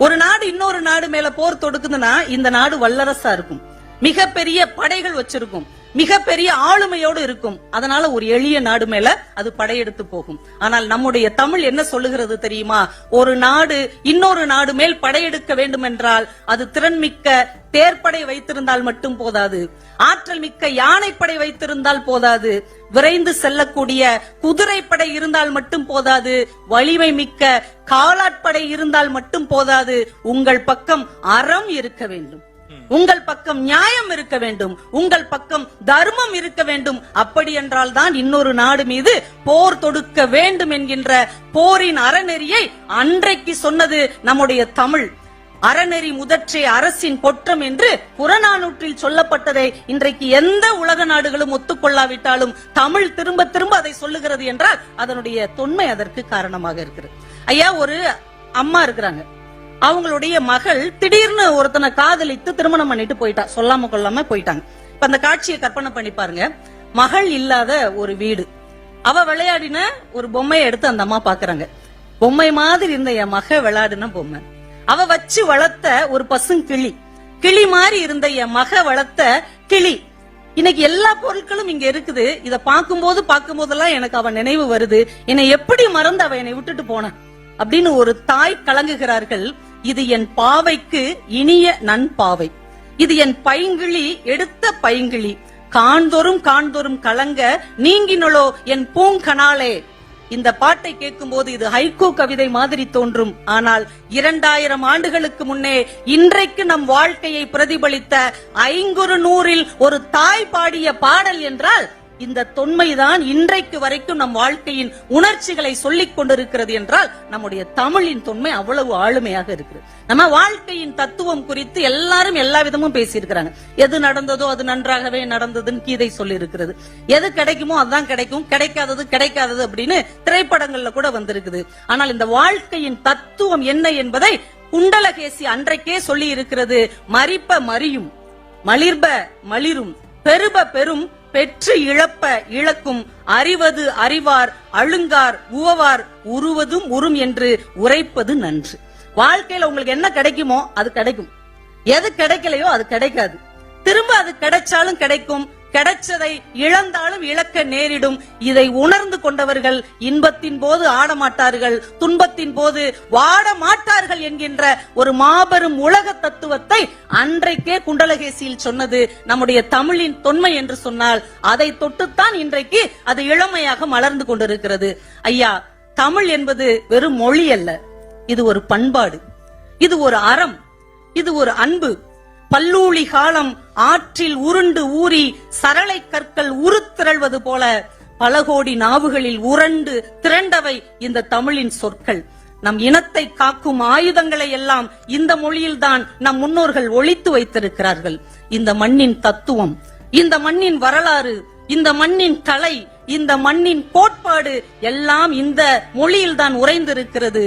ஒரு நாடு இன்னொரு நாடு மேல போர் தொடுக்குதுன்னா இந்த நாடு வல்லரசா இருக்கும், மிகப்பெரிய படைகள் வச்சிருக்கும், மிகப்பெரிய ஆளுமையோடு இருக்கும். அதனால ஒரு எளிய நாடு மேல அது படையெடுத்து போகும். ஆனால் நம்முடைய தமிழ் என்ன சொல்லுகிறது தெரியுமா? ஒரு நாடு இன்னொரு நாடு மேல் படையெடுக்க வேண்டும் என்றால் அது திறன்மிக்க தேர்ப்படை வைத்திருந்தால் மட்டும் போதாது, ஆற்றல் மிக்க யானைப்படை வைத்திருந்தால் போதாது, விரைந்து செல்லக்கூடிய குதிரைப்படை இருந்தால் மட்டும் போதாது, வலிமை மிக்க காலாட்படை இருந்தால் மட்டும் போதாது, உங்கள் பக்கம் அறம் இருக்க வேண்டும், உங்கள் பக்கம் நியாயம் இருக்க வேண்டும், உங்கள் பக்கம் தர்மம் இருக்க வேண்டும். அப்படி என்றால் தான் இன்னொரு நாடு மீது போர் தொடுக்க வேண்டும் என்கின்ற போரின் அறநெறியை அன்றைக்கு சொன்னது நம்முடைய தமிழ். அறநெறி முதற்றே அரசின் பொற்றம் என்று புறநானூற்றில் சொல்லப்பட்டதை இன்றைக்கு எந்த உலக நாடுகளும் ஒத்துக்கொள்ளாவிட்டாலும் தமிழ் திரும்ப திரும்ப அதை சொல்லுகிறது என்றால் அதனுடைய தொன்மை அதற்கு காரணமாக இருக்கிறது. ஐயா, ஒரு அம்மா இருக்கிறாங்க, அவங்களுடைய மகள் திடீர்னு ஒருத்தனை காதலித்து திருமணம் பண்ணிட்டு போயிட்டா, சொல்லாம கொள்ளாம போயிட்டாங்க. இப்ப அந்த காட்சியை கற்பனை பண்ணி பாருங்க. மகள் இல்லாத ஒரு வீடு, அவ விளையாடின ஒரு பொம்மையை எடுத்து அந்த அம்மா பாக்குறாங்க. பொம்மை மாதிரி இருந்த என் மக விளையாடின பொம்மை, அவ வச்சு வளர்த்த ஒரு பசுங்கிளி, கிளி மாதிரி இருந்த என் மக வளர்த்த கிளி. இன்னைக்கு எல்லா பொருட்களும் இங்க இருக்குது. இத பார்க்கும் போதெல்லாம் எனக்கு அவன் நினைவு வருது. என்னை எப்படி மறந்து அவ என்னை விட்டுட்டு போன அப்படின்னு ஒரு தாய் கலங்குகிறார்கள். இது என் பாவைக்கு இனிய நன்பாவை, இது என் பைங்கிளி எடுத்த பைங்கிளி, காண்தோறும் காண்தோறும் கலங்க நீங்கினளோ என் பூங்கனாலே. இந்த பாட்டை கேட்கும் போது இது ஹைக்கூ கவிதை மாதிரி தோன்றும். ஆனால் 2000 ஆண்டுகளுக்கு முன்னே இன்றைக்கு நம் வாழ்க்கையை பிரதிபலித்த 500 ஒரு தாய் பாடிய பாடல் என்றால் இந்த தொன்மைதான் இன்றைக்கு வரைக்கும் நம் வாழ்க்கையின் உணர்ச்சிகளை சொல்லிக் கொண்டிருக்கிறது என்றால் நம்முடைய தமிழின் தொன்மை அவ்வளவு ஆளுமையாக இருக்கிறது. நம்ம வாழ்க்கையின் தத்துவம் குறித்து எல்லாரும் எல்லா விதமும் பேசியிருக்கிறாங்க. எது நடந்ததோ அது நன்றாகவே நடந்ததுன்னு கீதை சொல்லி இருக்கிறது. எது கிடைக்குமோ அதுதான் கிடைக்கும், கிடைக்காதது கிடைக்காதது அப்படின்னு திரைப்படங்கள்ல கூட வந்திருக்குது. ஆனால் இந்த வாழ்க்கையின் தத்துவம் என்ன என்பதை குண்டலகேசி அன்றைக்கே சொல்லி இருக்கிறது. மரிப்ப மரியும், மலிர்ப மலிரும், பெருப பெரும், பெற்று இழப்ப இழக்கும், அறிவது அறிவார், அழுங்கார் உவவார், உருவதும் உரும் என்று உரைப்பது நன்று. வாழ்க்கையில உங்களுக்கு என்ன கிடைக்குமோ அது கிடைக்கும், எது கிடைக்கலையோ அது கிடைக்காது. திரும்ப அது கிடைச்சாலும் கிடைக்கும், கிடைச்சதை இழந்தாலும் இழக்க நேரிடும். இதை உணர்ந்து கொண்டவர்கள் இன்பத்தின் போது ஆடமாட்டார்கள், துன்பத்தின் போது வாட மாட்டார்கள் என்கின்ற ஒரு மாபெரும் உலக தத்துவத்தை அன்றைக்கே குண்டலகேசியில் சொன்னது நம்முடைய தமிழின் தொன்மை என்று சொன்னால் அதை தொட்டுத்தான் இன்றைக்கு அது இளமையாக மலர்ந்து கொண்டிருக்கிறது. ஐயா, தமிழ் என்பது வெறும் மொழி அல்ல, இது ஒரு பண்பாடு, இது ஒரு அறம், இது ஒரு அன்பு. பல்லூழி காலம் ஆற்றில் உருண்டு ஊறி சரளை கற்கள் உருத்திரள்வது போல பல கோடி நாவுகளில் உரண்டு திரண்டவை இந்த தமிழின் சொற்கள். நம் இனத்தை காக்கும் ஆயுதங்களை எல்லாம் இந்த மொழியில்தான் நம் முன்னோர்கள் ஒளித்து வைத்திருக்கிறார்கள். இந்த மண்ணின் தத்துவம், இந்த மண்ணின் வரலாறு, இந்த மண்ணின் கலை, இந்த மண்ணின் கோட்பாடு எல்லாம் இந்த மொழியில்தான் உறைந்திருக்கிறது.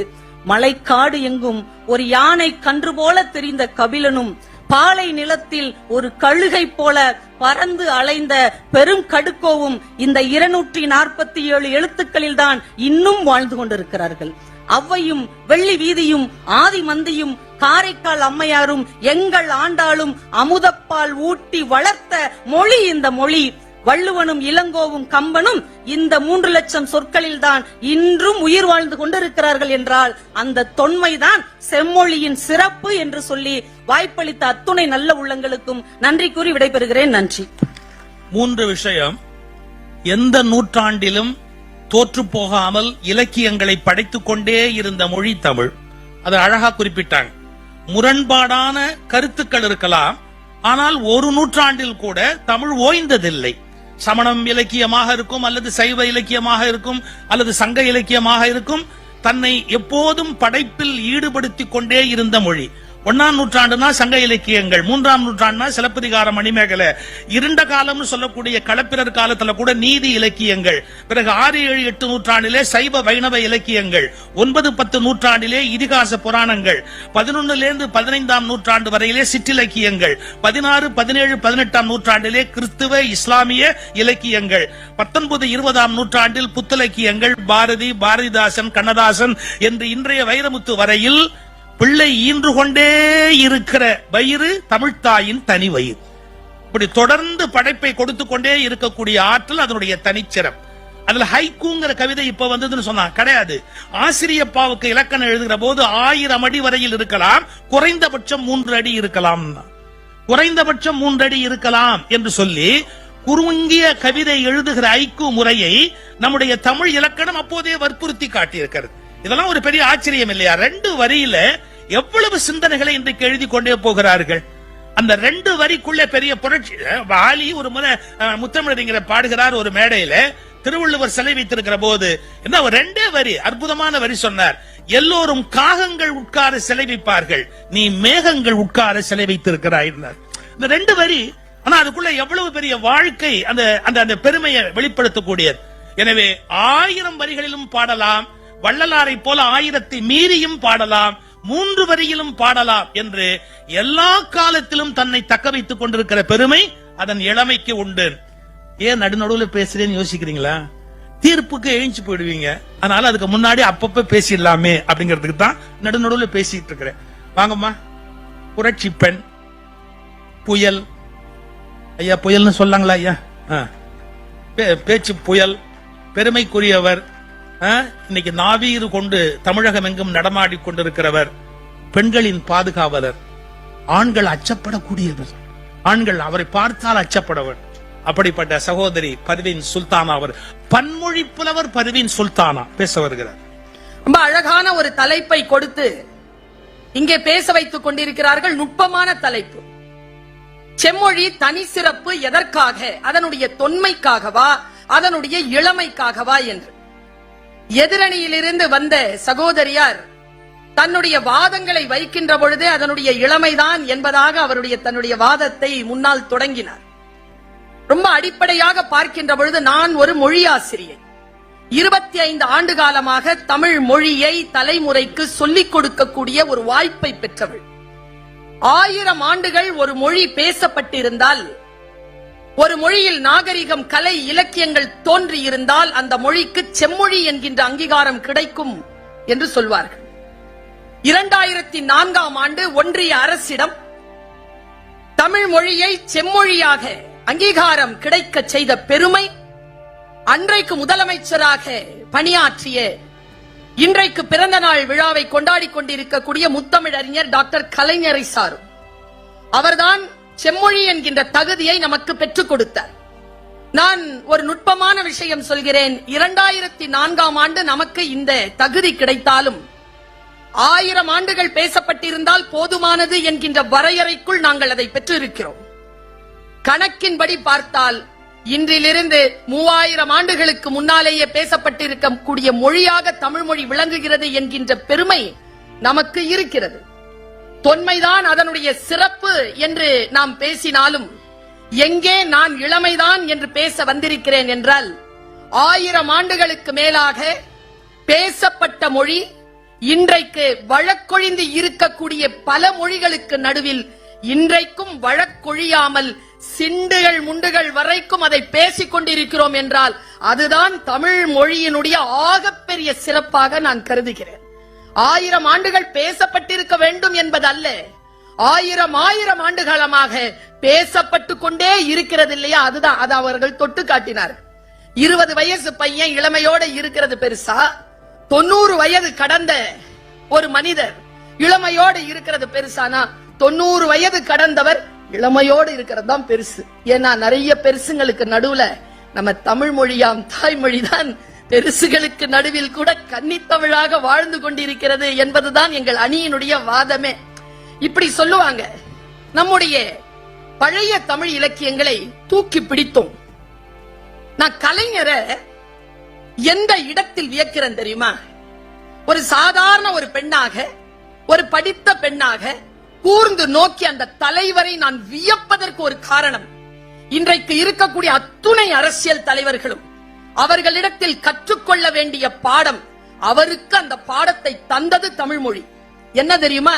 மலைக்காடு எங்கும் ஒரு யானை கன்று போல தெரிந்த கபிலனும் பாலை நிலத்தில் ஒரு கழுகை போல பறந்து அலைந்த பெரும் கடுக்கோவும் இந்த 247 எழுத்துக்களில் தான் இன்னும் வாழ்ந்து கொண்டிருக்கிறார்கள். அவ்வையும் வெள்ளி வீதியும் ஆதி மந்தியும் காரைக்கால் அம்மையாரும் எங்கள் ஆண்டாளும் அமுதப்பால் ஊட்டி வளர்த்த மொழி இந்த மொழி. வள்ளுவனும் இளங்கோவும் கம்பனும் இந்த 3 லட்சம் சொற்களில் தான் இன்றும் உயிர் வாழ்ந்து கொண்டிருக்கிறார்கள் என்றால் அந்த தொன்மைதான் செம்மொழியின் சிறப்பு என்று சொல்லி வாய்ப்பளித்த அத்துணை நல்ல உள்ளங்களுக்கும் நன்றி கூறி விடைபெறுகிறேன். நன்றி. 3 விஷயம். எந்த நூற்றாண்டிலும் தோற்று போகாமல் இலக்கியங்களை படைத்துக் கொண்டே இருந்த மொழி தமிழ். அது அழகா குறிப்பிட்டாங்க. முரண்பாடான கருத்துக்கள் இருக்கலாம், ஆனால் ஒரு நூற்றாண்டில் கூட தமிழ் ஓய்ந்ததில்லை. சமணம் இலக்கியமாக இருக்கும், அல்லது சைவ இலக்கியமாக இருக்கும், அல்லது சங்க இலக்கியமாக இருக்கும். தன்னை எப்போதும் படைப்பில் ஈடுபடுத்திக் கொண்டே இருந்த மொழி. 1ஆம் நூற்றாண்டுனா சங்க இலக்கியங்கள், 3ஆம் நூற்றாண்டுனா சிலப்பதிகாரம், மணிமேகலை, இருண்ட காலம்னு சொல்லக்கூடிய களப்பிரர் காலத்துல கூட நீதி இலக்கியங்கள், பிறகு 6, 7, 8 நூற்றாண்டிலே சைவ வைணவ இலக்கியங்கள், 9, 10 நூற்றாண்டிலே இதிகாச புராணங்கள், 11லிருந்து 15ஆம் நூற்றாண்டு வரையிலே சிற்றிலக்கியங்கள், 16, 17, 18ஆம் நூற்றாண்டிலே கிறிஸ்துவ இஸ்லாமிய இலக்கியங்கள், 19, 20ஆம் நூற்றாண்டில் புத்தலக்கியங்கள், பாரதி, பாரதிதாசன், கண்ணதாசன் என்று இன்றைய வைரமுத்து வரையில் பிள்ளை ஈன்று கொண்டே இருக்கிற வயிறு தமிழ்த்தாயின் தனி வயிறு. இப்படி தொடர்ந்து படைப்பை கொடுத்து கொண்டே இருக்கக்கூடிய ஆற்றல் அதனுடைய தனிச்சிறம். அதுல ஹைக்கூங்கிற கவிதை இப்ப வந்ததுன்னு சொன்னா கிடையாது. ஆசிரியப்பாவுக்கு இலக்கணம் எழுதுகிற போது 1000 அடி வரையில் இருக்கலாம், குறைந்தபட்சம் 3 அடி இருக்கலாம், குறைந்தபட்சம் 3 அடி இருக்கலாம் என்று சொல்லி குறுங்கிய கவிதை எழுதுகிற ஐக்கூ முறையை நம்முடைய தமிழ் இலக்கணம் அப்போதே வற்புறுத்தி காட்டியிருக்கிறது. இதெல்லாம் ஒரு பெரிய ஆச்சரியம் இல்லையா? 2 வரியில எவ்வளவு சிந்தனைகளை இன்றைக்கு எழுதி கொண்டே போகிறார்கள். அந்த 2 வரிக்குள்ள பெரிய புரட்சி. வாலி ஒரு முறை முத்தமிழறிஞரை பாடுகிறார் ஒரு மேடையில, திருவள்ளுவர் சிலை வைத்திருக்கிற போது என்ன ஒரு 2 வரி அற்புதமான வரி சொன்னார். எல்லோரும் காகங்கள் உட்கார சிலை வைப்பார்கள், நீ மேகங்கள் உட்கார சிலை வைத்திருக்கிறாய். இந்த 2 வரி, ஆனா அதுக்குள்ள எவ்வளவு பெரிய வாழ்க்கை, அந்த அந்த பெருமையை வெளிப்படுத்தக்கூடியது. எனவே 1000 வரிகளிலும் பாடலாம், வள்ளலாரை போல 1000 மீறியும் பாடலாம், 3 வரியிலும் பாடலாம் என்று எல்லா காலத்திலும் தன்னை தக்க வைத்துக் கொண்டிருக்கிற பெருமை அதன் இளமைக்கு உண்டு. ஏன் நடுநடுவுல பேசுறேன்னு யோசிக்கிறீங்களா? தீர்ப்புக்கு எழுந்து போயிடுவீங்க. அதனால அதுக்கு முன்னாடி அப்பப்ப பேசிடலாமே அப்படிங்கிறதுக்கு தான் நடுநடுவுல பேசிட்டு இருக்கிறேன். வாங்கம்மா. புரட்சி பெண், புயல். ஐயா புயல்னு சொல்லாங்களா? ஐயா பேச்சு புயல், பெருமைக்குரியவர், இன்னைக்கு நாவீறு கொண்டு தமிழகம் எங்கும் நடமாடி கொண்டிருக்கிறவர், பெண்களின் பாதுகாவலர், ஆண்கள் அச்சப்படக்கூடியவர், ஆண்கள் அவரை பார்த்தால் அச்சப்படவர். அப்படிப்பட்ட சகோதரி பர்வீன் சுல்தானா, அவர் பன்மொழி புலவர் பர்வீன் சுல்தானா பேச வருகிறார். ரொம்ப அழகான ஒரு தலைப்பை கொடுத்து இங்கே பேச வைத்துக் கொண்டிருக்கிறார்கள். நுட்பமான தலைப்பு. செம்மொழி தனி சிறப்பு எதற்காக? அதனுடைய தொன்மைக்காகவா, அதனுடைய இளமைக்காகவா என்று. எதிரணியிலிருந்து வந்த சகோதரியார் தன்னுடைய வாதங்களை வைக்கின்ற பொழுதே அதனுடைய இளமைதான் என்பதாக அவருடைய தன்னுடைய வாதத்தை முன்னால் தொடங்கினார். ரொம்ப அடிப்படையாக பார்க்கின்ற பொழுது, நான் ஒரு மொழி ஆசிரியை, 25 ஆண்டு காலமாக தமிழ் மொழியை தலைமுறைக்கு சொல்லிக் கொடுக்கக்கூடிய ஒரு வாய்ப்பை பெற்றவள். 1000 ஆண்டுகள் ஒரு மொழி பேசப்பட்டிருந்தால், ஒரு மொழியில் நாகரிகம், கலை, இலக்கியங்கள் தோன்றியிருந்தால் அந்த மொழிக்கு செம்மொழி என்கின்ற அங்கீகாரம் கிடைக்கும் என்று சொல்வார்கள். 2004ஆம் ஆண்டு ஒன்றிய அரசிடம் தமிழ் மொழியை செம்மொழியாக அங்கீகாரம் கிடைக்க செய்த பெருமை அன்றைக்கு முதலமைச்சராக பணியாற்றிய, இன்றைக்கு பிறந்த நாள் விழாவை கொண்டாடி கொண்டிருக்கக்கூடிய முத்தமிழறிஞர் டாக்டர் கலைஞரை சாரும். அவர்தான் செம்மொழி என்கின்ற தகுதியை நமக்கு பெற்றுக் கொடுத்தார். நான் ஒரு நுட்பமான விஷயம் சொல்கிறேன். 2004ஆம் ஆண்டு நமக்கு இந்த தகுதி கிடைத்தாலும் 1000 ஆண்டுகள் பேசப்பட்டிருந்தால் போதுமானது என்கின்ற வரையறைக்குள் நாங்கள் அதை பெற்றிருக்கிறோம். கணக்கின்படி பார்த்தால் இன்றிலிருந்து 3000 ஆண்டுகளுக்கு முன்னாலேயே பேசப்பட்டிருக்கக்கூடிய மொழியாக தமிழ் மொழி விளங்குகிறது என்கின்ற பெருமை நமக்கு இருக்கிறது. தொன்மைதான் அதனுடைய சிறப்பு என்று நாம் பேசினாலும், எங்கே நான் இளமைதான் என்று பேச வந்திருக்கிறேன் என்றால், 1000 ஆண்டுகளுக்கு மேலாக பேசப்பட்ட மொழி இன்றைக்கு வழக்கொழிந்து இருக்கக்கூடிய பல மொழிகளுக்கு நடுவில் இன்றைக்கும் வழக்கொழியாமல் சிண்டுகள் முண்டுகள் வரைக்கும் அதை பேசிக் கொண்டிருக்கிறோம் என்றால் அதுதான் தமிழ் மொழியினுடைய ஆகப்பெரிய சிறப்பாக நான் கருதுகிறேன். 1000 ஆண்டுகள் பேசப்பட்டிருக்க வேண்டும் என்பது அல்ல, 1000 ஆண்டுகாலமாக பேசப்பட்டு கொண்டே இருக்கிறது இல்லையா, அதுதான். அது அவர்கள் தொட்டு காட்டினார். 20 வயசு பையன் இளமையோட இருக்கிறது பெருசா, 90 வயது கடந்த ஒரு மனிதர் இளமையோடு இருக்கிறது பெருசானா, 90 வயது கடந்தவர் இளமையோடு இருக்கிறது தான் பெருசு. ஏன்னா நிறைய பெருசுங்களுக்கு நடுவுல நம்ம தமிழ் மொழியாம் தாய்மொழி தான் பெருசுகளுக்கு நடுவில் கூட கன்னித்தமிழாக வாழ்ந்து கொண்டிருக்கிறது என்பதுதான் எங்கள் அணியினுடைய வாதமே. இப்படி சொல்லுவாங்க. நம்முடைய பழைய தமிழ் இலக்கியங்களை தூக்கி பிடித்தோம். நான் கலைஞரை எந்த இடத்தில் வியக்கிறேன் தெரியுமா? ஒரு சாதாரண ஒரு பெண்ணாக, ஒரு படித்த பெண்ணாக கூர்ந்து நோக்கி அந்த தலைவரை நான் வியப்பதற்கு ஒரு காரணம், இன்றைக்கு இருக்கக்கூடிய அத்துணை அரசியல் தலைவர்களும் அவர்களிடத்தில் கற்றுக்கொள்ள வேண்டிய பாடம், அவருக்கு அந்த பாடத்தை தந்தது தமிழ் மொழி. என்ன தெரியுமா?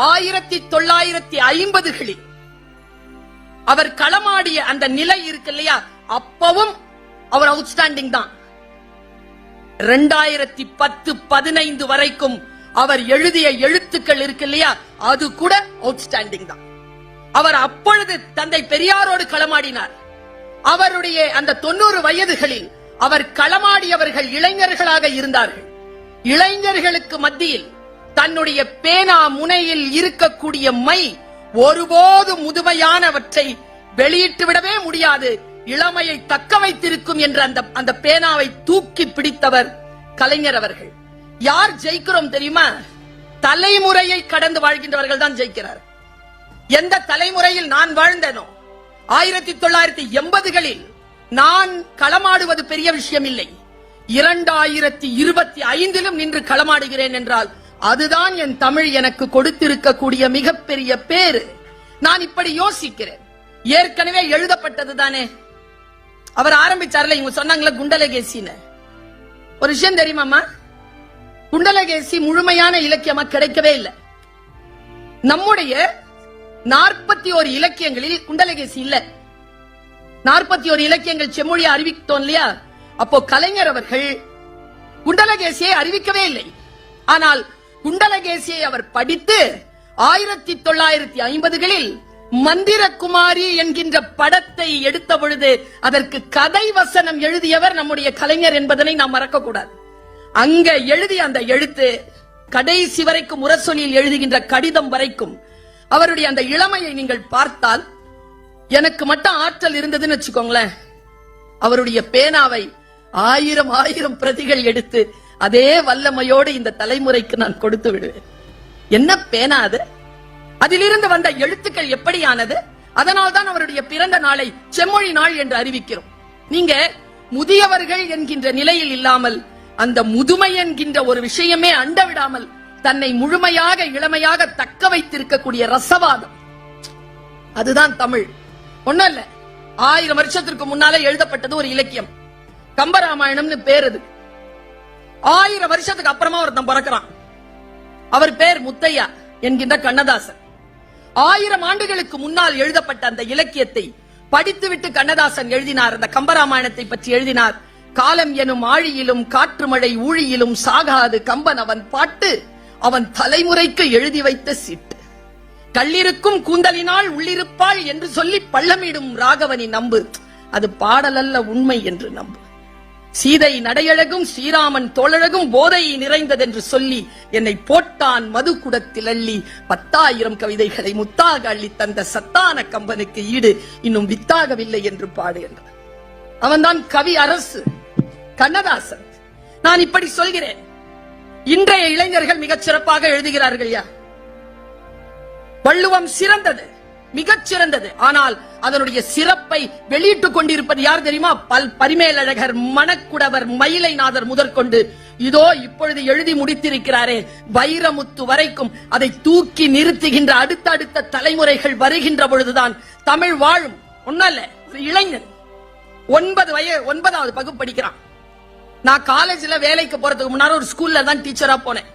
1950களில் அவர் களமாடிய அந்த நிலை இருக்கு இல்லையா, அப்பவும் அவர் அவுட்ஸ்டாண்டிங் தான். 2010-15 வரைக்கும் அவர் எழுதிய எழுத்துக்கள் இருக்கு இல்லையா, அது கூட அவுட்ஸ்டாண்டிங் தான். அவர் அப்பொழுது தந்தை பெரியாரோடு களமாடினார். அவருடைய அந்த 90 வயதுகளில் அவர் களமாடியவர்கள் இளைஞர்களாக இருந்தார்கள். இளைஞர்களுக்கு மத்தியில் தன்னுடைய பேனா முனையில் இருக்கக்கூடிய மை ஒருபோது முதுமையானவற்றை வெளியிட்டு விடவே முடியாது, இளமையை தக்க வைத்திருக்கும் என்ற அந்த பேனாவை தூக்கி பிடித்தவர் கலைஞர் அவர்கள். யார் ஜெயிக்கிறோம் தெரியுமா? தலைமுறையை கடந்து வாழ்கின்றவர்கள் தான் ஜெயிக்கிறார். எந்த தலைமுறையில் நான் வாழ்ந்தேனோ, 1980களில் நான் களமாடுவது பெரிய விஷயம் இல்லை, 2025லும் நின்று களமாடுகிறேன் என்றால் அதுதான் என் தமிழ் எனக்கு கொடுத்திருக்கக்கூடிய மிகப்பெரிய பேரு. நான் இப்படி யோசிக்கிறேன். ஏற்கனவே எழுதப்பட்டது தானே. அவர் ஆரம்பிச்சார்ல, இவங்க சொன்னாங்களே குண்டலகேசின்னு. ஒரு விஷயம் தெரியுமாமா? குண்டலகேசி முழுமையான இலக்கியமா கிடைக்கவே இல்லை. நம்முடைய 41 இலக்கியங்களில் குண்டலகேசி இல்ல. 41 இலக்கியங்கள் செம்மொழியை அறிவித்தோம் இல்லையா, அப்போ கலைஞர் அவர்கள் குண்டலகேசியை அறிவிக்கவே இல்லை. ஆனால் குண்டலகேசியை அவர் படித்து 1950களில் மந்திரகுமாரி என்கின்ற படத்தை எடுத்த பொழுது அதற்கு கதை வசனம் எழுதியவர் நம்முடைய கலைஞர் என்பதனை நாம் மறக்க கூடாது. அங்க எழுதிய அந்த எழுத்து கடைசி வரைக்கும் முரசொலியில் எழுதுகின்ற கடிதம் வரைக்கும் அவருடைய அந்த இளமையை நீங்கள் பார்த்தால், எனக்கு மட்டும் ஆற்றல் இருந்ததுன்னு வச்சுக்கோங்களேன், அவருடைய பேனாவை 1000 பிரதிகள் எடுத்து அதே வல்லமையோடு இந்த தலைமுறைக்கு நான் கொடுத்து விடுவேன். என்ன பேனா அது? அதிலிருந்து வந்த எழுத்துக்கள் எப்படியானது? அதனால்தான் அவருடைய பிறந்த நாளை செம்மொழி நாள் என்று அறிவிக்கிறோம். நீங்க முதியவர்கள் என்கின்ற நிலையில் இல்லாமல் அந்த முதுமை என்கின்ற ஒரு விஷயமே அண்டவிடாமல் தன்னை முழுமையாக இளமையாக தக்க வைத்திருக்கக்கூடிய ரசவாதம், அதுதான் தமிழ். ஒண்ணும் இல்ல, 1000 வருஷத்திற்கு முன்னாலே எழுதப்பட்டது ஒரு இலக்கியம், கம்பராமாயணம்னு பேரு. 1000 வருஷத்துக்கு அப்புறமா ஒருத்தன் பிறக்கிறான், அவர் பேர் முத்தையா என்கின்ற கண்ணதாசன். 1000 ஆண்டுகளுக்கு முன்னால் எழுதப்பட்ட அந்த இலக்கியத்தை படித்துவிட்டு கண்ணதாசன் எழுதினார். அந்த கம்பராமாயணத்தை பற்றி எழுதினார். காலம் எனும் ஆழியிலும் காற்று மழை ஊழியிலும் சாகாது கம்பன் அவன் பாட்டு, அவன் தலைமுறைக்கு எழுதி வைத்த சீட்டு. கல்லிருக்கும் கூந்தலினால் உள்ளிருப்பாள் என்று சொல்லி பள்ளமிடும் ராகவனி நம்பு, அது பாடலல்ல உண்மை என்று நம்பு. சீதை நடையழகும் ஸ்ரீராமன் தோழழகும் போதை நிறைந்ததென்று சொல்லி என்னை போட்டான் மது குடத்தில் அள்ளி 10,000 கவிதைகளை முத்தாக அள்ளி தந்த சத்தான கம்பனுக்கு ஈடு இன்னும் வித்தாகவில்லை என்று பாடு என்றார். அவன்தான் கவி அரசு கண்ணதாசன். நான் இப்படி சொல்கிறேன், இன்றைய இளைஞர்கள் மிகச் சிறப்பாக எழுதுகிறார்கள். வள்ளுவம் சிறந்தது, மிகச் சிறந்தது. ஆனால் அதனுடைய சிறப்பை வெளியிட்டுக் கொண்டிருப்பது யார் தெரியுமா? பரிமேலழகர், மணக்குடவர், மயிலைநாதர் முதற்கொண்டு இதோ இப்பொழுது எழுதி முடித்திருக்கிறாரே வைரமுத்து வரைக்கும் அதை தூக்கி நிறுத்துகின்ற அடுத்தடுத்த தலைமுறைகள் வருகின்ற பொழுதுதான் தமிழ் வாழும். ஒன்னல்ல, ஒரு இளைஞன் 9வது வகுப்பு படிக்கிறான். நான் காலேஜ்ல வேலைக்கு போறதுக்கு முன்னாடி ஒரு ஸ்கூல்ல தான் டீச்சரா போனேன்.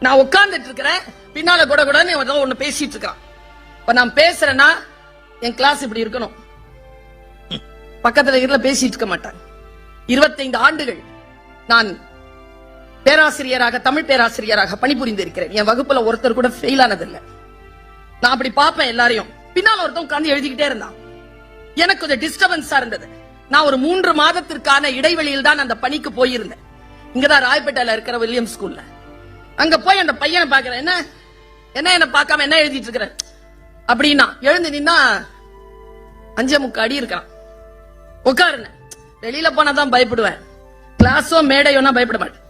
நான் உட்கார்ந்துட்டு இருக்கிறேன், பின்னால கூட ஒன்னு பேசிட்டு இருக்கான். இப்ப நான் பேசுறேன்னா என் கிளாஸ் இப்படி இருக்கணும், பக்கத்துல இருக்க பேசிட்டு இருக்க மாட்டாங்க. 25 ஆண்டுகள் நான் பேராசிரியராக, தமிழ் பேராசிரியராக பணிபுரிந்து இருக்கிறேன். என் வகுப்புல ஒருத்தர் கூட ஃபெயில் ஆனதில்லை. நான் அப்படி பார்ப்பேன் எல்லாரையும். பின்னால ஒருத்தன் உட்கார்ந்து எழுதிக்கிட்டே இருந்தான். எனக்கு கொஞ்சம் டிஸ்டர்பன்ஸா இருந்தது. நான் ஒரு 3 மாதத்திற்கான இடைவெளியில் தான் அந்த பணிக்கு போயிருந்தேன். இங்கதான் ராயப்பேட்டையில இருக்கிற வில்லியம் ஸ்கூல்ல. அங்க போய் அந்த பையனை பாக்குறேன். என்ன பார்க்காம என்ன எழுதிட்டு இருக்கிற அப்படின்னா, எழுந்து நின்னா 5.75 அடி இருக்கான். உட்காருன. வெளியில போனாதான் பயப்படுவேன், கிளாஸோ மேடையோனா பயப்பட மாட்டேன்.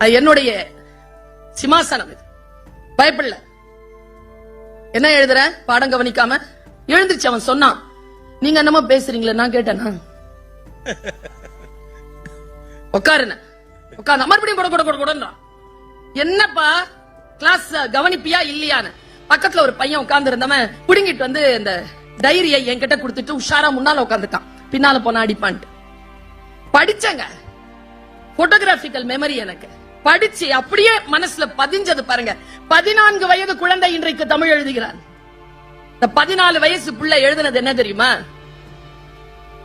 அது என்னுடைய சிம்மாசனம். இது பயப்படல. என்ன எழுதுற பாடம் கவனிக்காம எழுந்துருச்சு. அவன் சொன்னான், நீங்க என்னமா பேசுறீங்களே? நான் கேட்டேனா? உட்காருன. உட்கார்ந்து மறுபடியும் கொட என்னப்பா கிளாஸ் கவனிப்பியா இல்லையான்னு பக்கத்துல ஒரு பையன் உட்கார்ந்து இருந்தவன் புடுங்கிட்டு வந்து இந்த டைரியை என்கிட்ட கொடுத்துட்டு உஷாரா முன்னால உட்காந்துட்டான். பின்னால போனா அடிப்பான்ட்டு. படிச்சங்க, போட்டோகிராபிக்கல் மெமரி எனக்கு. படிச்சு அப்படியே மனசுல பதிஞ்சது பாருங்க. 14 வயது குழந்தை இன்றைக்கு தமிழ் எழுதுகிறான். இந்த 14 வயசு பிள்ளை எழுதுனது என்ன தெரியுமா?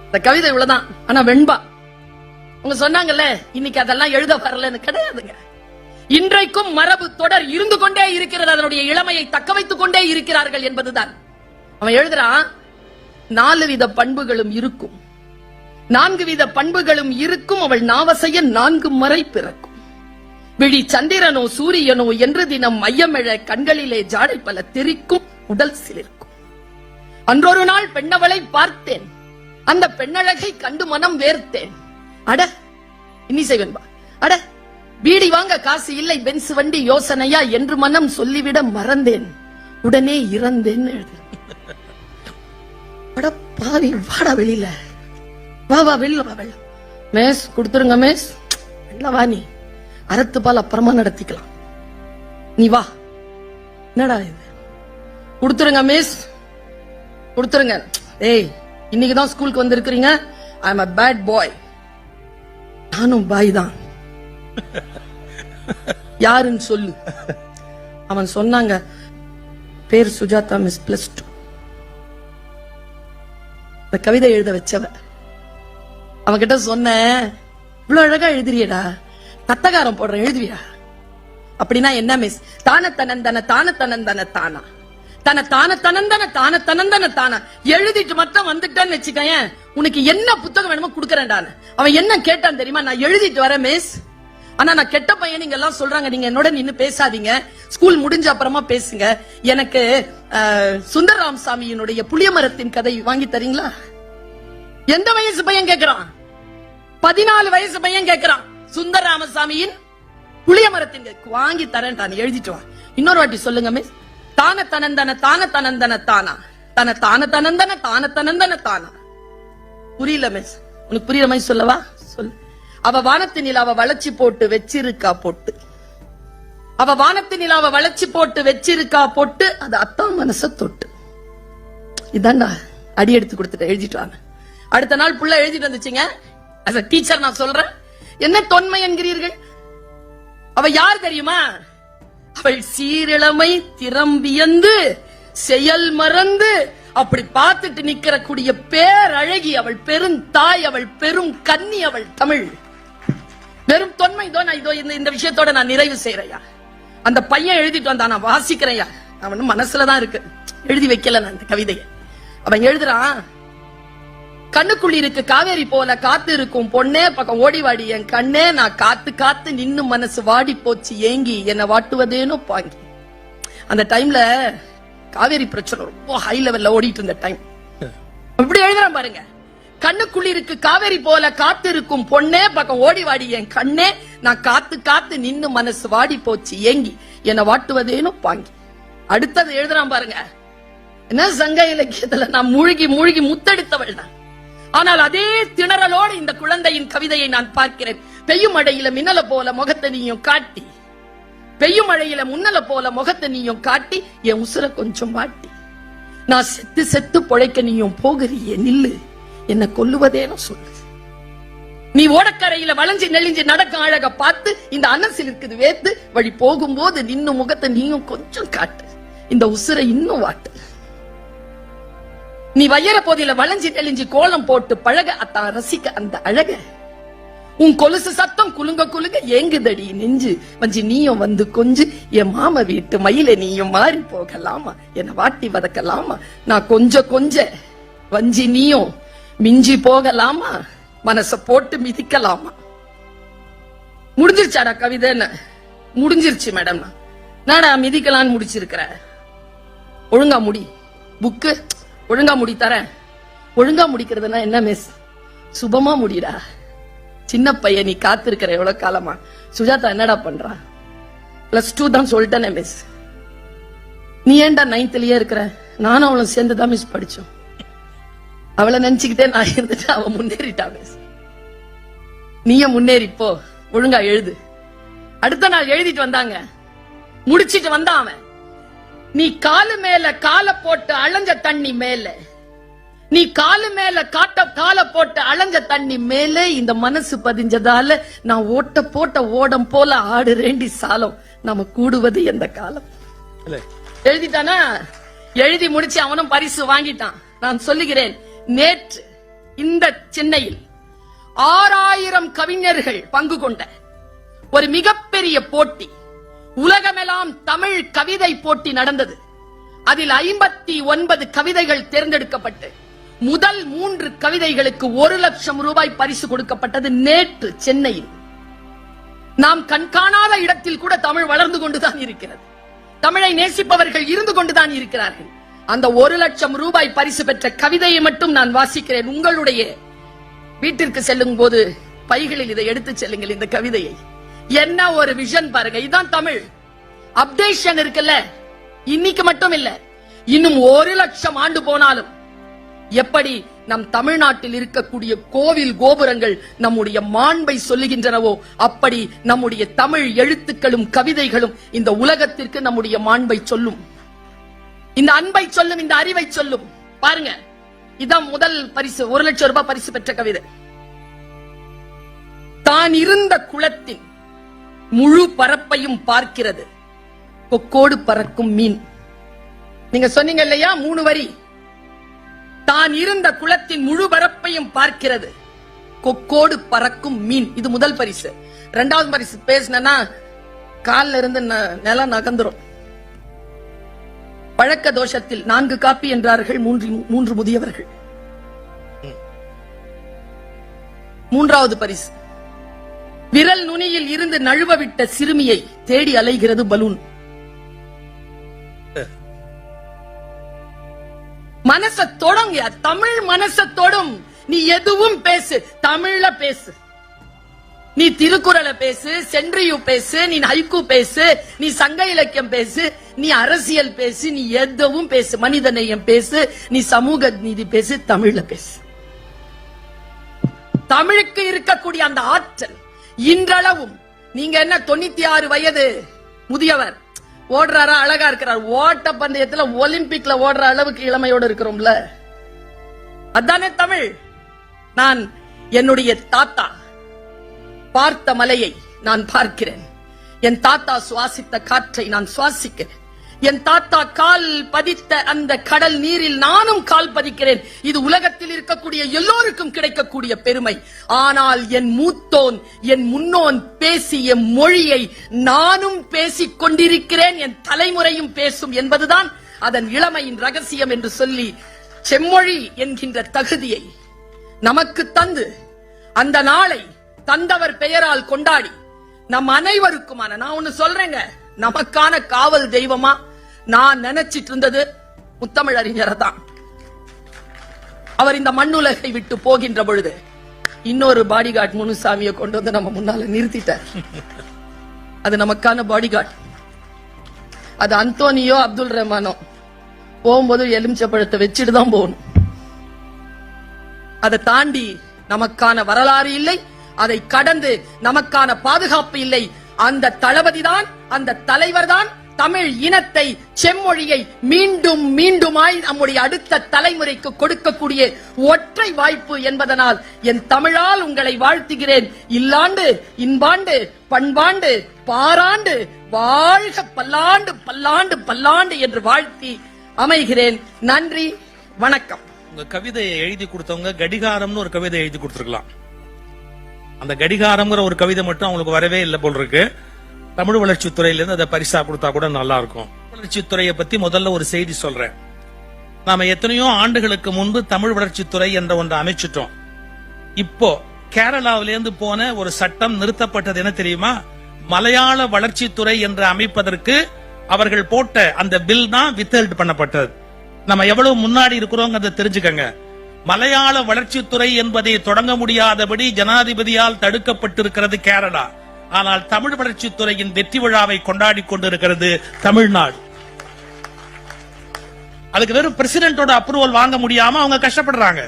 இந்த கவிதை இவ்வளவுதான், ஆனா வெண்பா. உங்க சொன்னாங்கல்ல இன்னைக்கு அதெல்லாம் எழுத வரலன்னு, கிடையாதுங்க. இன்றைக்கும் மரபு தொடர் இருந்து கொண்டே இருக்கிறது. அதனுடைய இளமையை தக்க வைத்துக் கொண்டே இருக்கிறார்கள் என்பதுதான். அவன் எழுதுறான், 4 வித பண்புகளும் இருக்கும், 4 வித பண்புகளும் இருக்கும், அவள் நாவசைய 4 முறை பிறக்கும். விழி சந்திரனோ சூரியனோ என்று தினம் மையமெழ கண்களிலே ஜாடை பல தெரிக்கும், உடல் சிலிர்க்கும். அன்றொரு நாள் பெண்ணவளை பார்த்தேன், அந்த பெண்ணழகை கண்டு மனம் வேர்த்தேன். அட இன்னிசை வெண்பா, அட பீடி வாங்க காசு இல்லை, பென்ஸ் வண்டி யோசனையா என்று மனம் சொல்லிவிட மறந்தேன், உடனே இறந்தேன் எழுது. அட பாவி, வாடா வெளியில, வா வெளியில வா. வெள்ள மேஸ் கொடுத்துருங்க மேஸ். வெள்ள வா, நீ அறத்து பால் அப்புறமா நடத்திக்கலாம், நீ வா. என்னடா இது? கொடுத்துருங்க மிஸ், கொடுத்துருங்க. ஏய், இன்னைக்குதான் ஸ்கூலுக்கு வந்திருக்கிறீங்க. ஐ அம் a bad boy. நானும் பாய் தான். யாருன்னு சொல்லு. அவன் சொன்னாங்க, பேர் சுஜாதா மிஸ் +2. இந்த கவிதை எழுத வச்சவ. அவன்கிட்ட சொன்ன, இவ்வளவு அழகா எழுதுறியடா, தத்தகாரம் போடுற எழுதுவியா? அப்படின்னா என்ன மிஸ்? தான தனந்தன தான தனந்தன தானா, தன தான தனந்தன தான தனந்தன தானா எழுதிட்டு மட்டும் வந்துட்டேன்னு வச்சுக்கேன், உனக்கு என்ன புத்தகம் வேணுமோ குடுக்கறேன்டான்னு. அவன் என்ன கேட்டான் தெரியுமா? நான் எழுதிட்டு வரேன் மிஸ், ஆனா நான் கெட்ட பையன் நீங்க எல்லாம் சொல்றாங்க, நீங்க என்னோட நின்னு பேசாதீங்க, ஸ்கூல் முடிஞ்ச அப்புறமா பேசுங்க. எனக்கு சுந்தரராம் சாமியினுடைய புளியமரத்தின் கதை வாங்கி தரீங்களா? எந்த வயசு பையன் கேக்குறான்? 14 வயசு பையன் கேக்குறான். சுந்தரராமசாமியின் புளியமரத்தின் வாங்கி தரேன், எழுதிட்டு வா. இன்னொரு வாட்டி சொல்லுங்க மிஸ். தான தனந்தன தான தனந்தன தானா, தன தான தனந்தன தான தனந்தன தானா. புரியல மிஸ், உனக்கு புரியுற மாதிரி சொல்லவா? சொல்லு. அவ வானத்து நிலாவ வளைச்சி போட்டு வச்சிருக்கா பொட்டு, அவ வானத்து நிலாவ வளைச்சி போட்டு வச்சிருக்கா பொட்டு, அது அத்தா மனச தொட்டு. இதாண்டா அடி எடுத்து கொடுத்துட்டு எழுதிட்டு வாங்க. அடுத்த நாள் புள்ள எழுதிட்டு வந்துச்சுங்க. as a டீச்சர் நான் சொல்றேன், என்ன தொன்மை என்கிறீர்கள்? அவ யார் தெரியுமா? அவள் சீரிழமை திறம்பியந்து செயல் மறந்து அப்படி பார்த்துட்டு நிக்கிற கூடிய பேரழகி அவள், பெருந்தாய் அவள், பெரும் கன்னி அவள் தமிழ். வெறும் தொன்மை தான். இதோ இந்த விஷயத்தோட நான் நிறைவு செய்யறையா. அந்த பையன் எழுதிட்டு வந்தான், நான் வாசிக்கிறேயா. அவன் மனசுலதான் இருக்கு, எழுதி வைக்கல நான் இந்த கவிதையை. அவன் எழுதுறான், கண்ணுக்குள்ளிருக்கு காவேரி போல காத்து இருக்கும் பொண்ணே, பக்கம் ஓடி வாடி என் கண்ணே, நான் காத்து காத்து நின்னு மனசு வாடி போச்சு ஏங்கி, என்ன வாட்டுவதேனோ பாங்கி. அந்த டைம்ல காவேரி பிரச்சனை ரொம்ப ஹை லெவல்ல ஓடிட்டு இருந்த டைம். இப்படி எழுதுறான் பாருங்க, கண்ணுக்குள்ளிருக்கு காவேரி போல காத்து இருக்கும் பொண்ணே, பக்கம் ஓடி வாடி என் கண்ணே, நான் காத்து காத்து நின்னு மனசு வாடி போச்சு ஏங்கி, என்ன வாட்டுவதேனோ பாங்கி. அடுத்தது எழுதுறான் பாருங்க, என்ன சங்க இலக்கியத்துல நான் மூழ்கி மூழ்கி முத்தெடுத்தவள் தான். ஆனால் அதே திணறலோடு இந்த குழந்தையின் கவிதையை நான் பார்க்கிறேன். பெய்யும் மழையில மின்னல போல முகத்தை நீயும் காட்டி, பெய்யும் மழையில முன்னல போல முகத்தை நீயும் காட்டி, என் உசுர கொஞ்சம் மாட்டி, நான் செத்து செத்து பொழைக்க நீயும் போகிறியே நில்லு, என்ன கொல்லுவதேன்னு சொல்லு. நீ ஓடக்கரையில வளைஞ்சு நெளிஞ்சு நடக்க அழக பார்த்து இந்த அனசில் இருக்குது வேத்து, வழி போகும்போது நின்னு முகத்தை நீயும் கொஞ்சம் காட்டு, இந்த உசுரை இன்னும் வாட்டு. நீ வையற போதில வளைஞ்சு நெளிஞ்சு கோலம் போட்டு பழக அத்தான் ரசிக்க அந்த அழக. உன் கொலுசு சத்தம் குலுங்க குலுங்க ஏங்குதடி நெஞ்சு, வஞ்சி நீயும் வந்து கொஞ்சு, என் மாம வீட்டு மயில நீயும் மாறி போகலாமா, என்ன வாட்டி வதக்கலாமா, நான் கொஞ்ச வஞ்சி நீயும் மிஞ்சி போகலாமா, மனச போட்டு மிதிக்கலாமா. முடிஞ்சிருச்சாடா கவிதைன்னு? முடிஞ்சிருச்சு மேடம். நாடா மிதிக்கலான்னு முடிச்சிருக்கிற, ஒழுங்கா முடி. புக்கு ஒழுங்கா முடி தரேன். ஒழுங்கா முடிக்கிறதுனா என்ன மிஸ்? சுபமா முடிடா. சின்ன பையன், நீ காத்திருக்கிற எவ்வளவு காலமா? சுஜாதா என்னடா பண்றா? +2 தான் சொல்லிட்டேனே மிஸ். நீ ஏன்டா 9th இருக்கிற? நானும் அவளும் சேர்ந்துதான் மிஸ் படிச்சோம். அவளை நினைச்சுக்கிட்டே நான் இருந்துட்டு அவன் முன்னேறிட்டா மிஸ். நீயே முன்னேறிப்போ, ஒழுங்கா எழுது. அடுத்த நாள் எழுதிட்டு வந்தாங்க, முடிச்சிட்டு வந்தான் அவன். நீ காலு மேல கால போட்டு அலைஞ்ச தண்ணி மேல, நீ காலு மேல கால போட்டு அலைஞ்ச தண்ணி மேல இந்த மனசு பதிஞ்சதால நான் ஓட்ட போட்ட ஓடம் போல ஆடுறேண்டி சாலம், நாம கூடுவது எந்த காலம். எழுதிட்டானா? எழுதி முடிச்சு அவனும் பரிசு வாங்கிட்டான். நான் சொல்லுகிறேன், நேற்று இந்த சென்னையில் 6000 கவிஞர்கள் பங்கு கொண்ட ஒரு மிகப்பெரிய போட்டி, உலகமெல்லாம் தமிழ் கவிதை போட்டி நடந்தது. அதில் 59 கவிதைகள் தேர்ந்தெடுக்கப்பட்டு முதல் 3 கவிதைகளுக்கு 1 லட்சம் ரூபாய் பரிசு கொடுக்கப்பட்டது நேற்று சென்னையில். நாம் கண்காணாத இடத்தில் கூட தமிழ் வளர்ந்து கொண்டுதான் இருக்கிறது. தமிழை நேசிப்பவர்கள் இருந்து கொண்டுதான் இருக்கிறார்கள். அந்த 1 லட்சம் ரூபாய் பரிசு பெற்ற கவிதையை மட்டும் நான் வாசிக்கிறேன். உங்களுடைய வீட்டிற்கு செல்லும் போது பைகளில் இதை எடுத்து செல்லுங்கள். இந்த கவிதையை என்ன ஒரு விஷன் பாருங்க. இதுதான் தமிழ். அப்டேஷன் இருக்குல்ல, இன்னைக்கு மட்டும் இல்ல, இன்னும் 1 லட்சம் ஆண்டு போனாலும் எப்படி நம் தமிழ்நாட்டில் இருக்கக்கூடிய கோவில் கோபுரங்கள் நம்முடைய மாண்பை சொல்லுகின்றனவோ, அப்படி நம்முடைய தமிழ் எழுத்துக்களும் கவிதைகளும் இந்த உலகத்திற்கு நம்முடைய மாண்பை சொல்லும், இந்த அன்பை சொல்லும், இந்த அறிவை சொல்லும். பாருங்க, இதான் முதல் பரிசு, 1 லட்சம் ரூபாய் பரிசு பெற்ற கவிதை. தான் இருந்த குளத்தின் முழு பரப்பையும் பார்க்கிறது கொக்கோடு பறக்கும் மீன். நீங்க சொன்னீங்க இல்லையா 3 வரி. தான் இருந்த குளத்தின் முழு பரப்பையும் பார்க்கிறது கொக்கோடு பறக்கும் மீன். இது முதல் பரிசு. 2வது பரிசு பேசினா கால்ல இருந்து நிலம் நகர்ந்துரும். பழக்க தோஷத்தில் 4 காப்பி என்றார்கள் 3 முதியவர்கள். 3வது பரிசு, விரல் நுனியில் இருந்து நழுவ விட்ட சிறுமியை தேடி அலைகிறது பலூன். மனச தொடங்க, தமிழ் மனச தொடும். நீ எதுவும் பேசு, தமிழ்ல பேசு. நீ திருக்குறளை பேசு, சென்றியு பேசு, நீ ஹைக்கூ பேசு, நீ சங்க இலக்கியம் பேசு, நீ அரசியல் பேசு, நீ எதுவும் பேசு, மனிதநேயம் பேசு, நீ சமூக நீதி பேசு, தமிழ்ல பேசு. தமிழுக்கு இருக்கக்கூடிய அந்த ஆற்றல் இன்றளவும். நீங்க என்ன 96 வயது முதியவர் ஓடுறாரா, அழகா இருக்கிறார். ஓட்ட பந்தயத்துல ஒலிம்பிக்ல ஓடுற அளவுக்கு இளமையோடு இருக்கிறோம்ல, அதானே தமிழ். நான் என்னுடைய தாத்தா பார்த்த மலையை நான் பார்க்கிறேன். என் தாத்தா சுவாசித்த காற்றை நான் சுவாசிக்கிறேன். என் தாத்தா கால் பதித்த அந்த கடல் நீரில் நானும் கால் பதிக்கிறேன். இது உலகத்தில் இருக்கக்கூடிய எல்லோருக்கும் கிடைக்கக்கூடிய பெருமை. ஆனால் என் மூத்தோன், என் முன்னோன் பேசிய மொழியை நானும் பேசிக் கொண்டிருக்கிறேன், என் தலைமுறையும் பேசும் என்பதுதான் அதன் இளமையின் ரகசியம் என்று சொல்லி செம்மொழி என்கின்ற தகுதியை நமக்கு தந்து அந்த நாளை தந்தவர் பெயரால் கொண்டாடி நம் அனைவருக்குமான, நான் ஒன்னு சொல்றேங்க, நமக்கான காவல் தெய்வமா நான் நினைச்சிட்டு இருந்தது முத்தமிழறிஞர் தான். அவர் இந்த மண்ணுலகை விட்டு போகின்ற பொழுது இன்னொரு பாடிகார்ட் முனுசாமியை கொண்டு வந்து நம்ம முன்னால நிறுத்திட்டார். அது நமக்கான பாடிகார்ட். அது அந்தோனியோ அப்துல் ரஹ்மானோ போகும்போது எலுமிச்சப்பழத்தை வச்சுட்டு தான் போகணும். அதை தாண்டி நமக்கான வரலாறு இல்லை, அதை கடந்து நமக்கான பாதுகாப்பு இல்லை. அந்த தளபதி தான், அந்த தலைவர் தான் தமிழ் இனத்தை, செம்மொழியை மீண்டும் மீண்டுமாய் நம்முடைய அடுத்த தலைமுறைக்கு கொடுக்கக்கூடிய ஒற்றை வாய்ப்பு என்பதனால் என் தமிழால் உங்களை வாழ்த்துகிறேன். இல்லாண்டு இன்பாண்டு பண்பாண்டு பாராண்டு வாழ்க பல்லாண்டு பல்லாண்டு பல்லாண்டு என்று வாழ்த்தி அமைகிறேன். நன்றி, வணக்கம். உங்க கவிதையை எழுதி கொடுத்தவங்க கடிகாரம்னு ஒரு கவிதை எழுதி கொடுத்திருக்கலாம். அந்த கடிகாரம்ங்கிற ஒரு கவிதை மட்டும் அவங்களுக்கு வரவே இல்லை போல் இருக்கு. தமிழ் வளர்ச்சித்துறையில இருந்து அதை பரிசா கொடுத்தா கூட நல்லா இருக்கும். வளர்ச்சித்துறையை பத்தி முதல்ல ஒரு செய்தி சொல்றேன். நாம எத்தனையோ ஆண்டுகளுக்கு முன்பு தமிழ் வளர்ச்சித்துறை என்ற ஒன்றை அமைச்சிட்டோம். இப்போ கேரளாவிலிருந்து போன ஒரு சட்டம் நிறுத்தப்பட்டது. என்ன தெரியுமா? மலையாள வளர்ச்சித்துறை என்று அமைப்பதற்கு அவர்கள் போட்ட அந்த பில் தான் வித்ஹெல்ட் பண்ணப்பட்டது. நம்ம எவ்வளவு முன்னாடி இருக்கிறோம் தெரிஞ்சுக்கங்க. மலையாள வளர்ச்சித்துறை என்பதை தொடங்க முடியாதபடி ஜனாதிபதியால் தடுக்கப்பட்டிருக்கிறது கேரளா. ஆனால் தமிழ் வளர்ச்சித்துறையின் வெற்றி விழாவை கொண்டாடி கொண்டிருக்கிறது தமிழ்நாடு. அதுக்கு வெறும் பிரசிடென்டோட அப்ரூவல் வாங்க முடியாம அவங்க கஷ்டப்படுறாங்க.